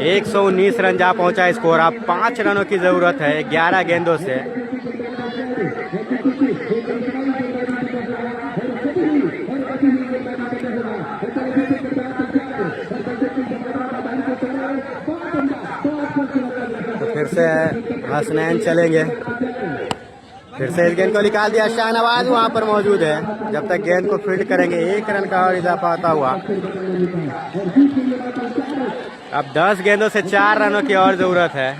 119 रन जा पहुंचा स्कोर। अब 5 रनों की जरूरत है 11 गेंदों से। तो फिर से हसनैन चलेंगे। फिर से इस गेंद को निकाल दिया, शाहनवाज वहां पर मौजूद है जब तक गेंद को फील्ड करेंगे 1 रन का और इजाफा होता हुआ। अब 10 गेंदों से 4 रनों की और जरूरत है।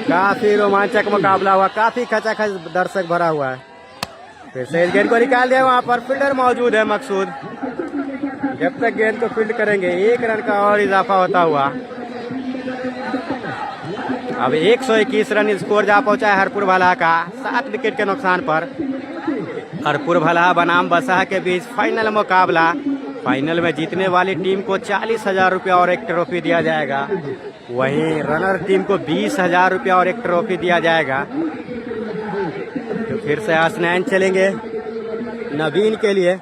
काफी रोमांचक मुकाबला हुआ, काफी खचाखच दर्शक भरा हुआ है। फिर से इस गेंद को निकाल दिया, वहां पर फील्डर मौजूद है मकसूद। जब तक गेंद को फील्ड करेंगे 1 रन का और इजाफा होता हुआ। अब 121 रन स्कोर जा पहुंचा है हरपुर भलहा का 7 विकेट के नुकसान पर। हरपुर भलहा बनाम बसा के बीच फाइनल मुकाबला। फाइनल में जीतने वाली टीम को 40,000 रुपया और एक ट्रॉफी दिया जाएगा। वहीं रनर टीम को 20,000 रुपया और एक ट्रॉफी दिया जाएगा। तो फिर से हसनैन चलेंगे नवीन के लिए।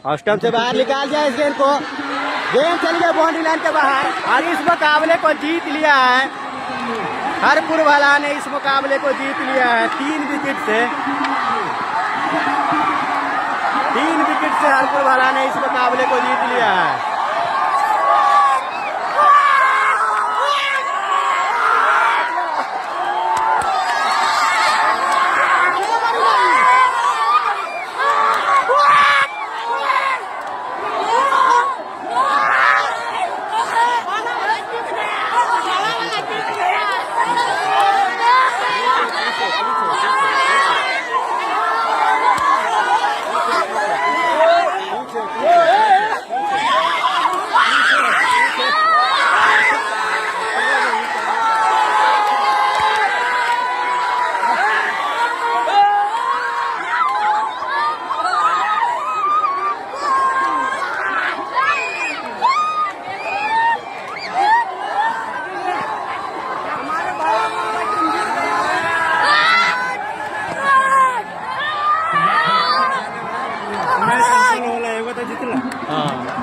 और स्टंप से बाहर निकाल दिया इस गेंद को। गेंद चली गई बाउंड्री लाइन के बाहर और इस मुकाबले को जीत लिया है हरपुर भलहा ने। इस मुकाबले को जीत लिया है 3 विकेट से। 3 विकेट से हरपुर भलहा ने इस मुकाबले को जीत लिया है। हाँ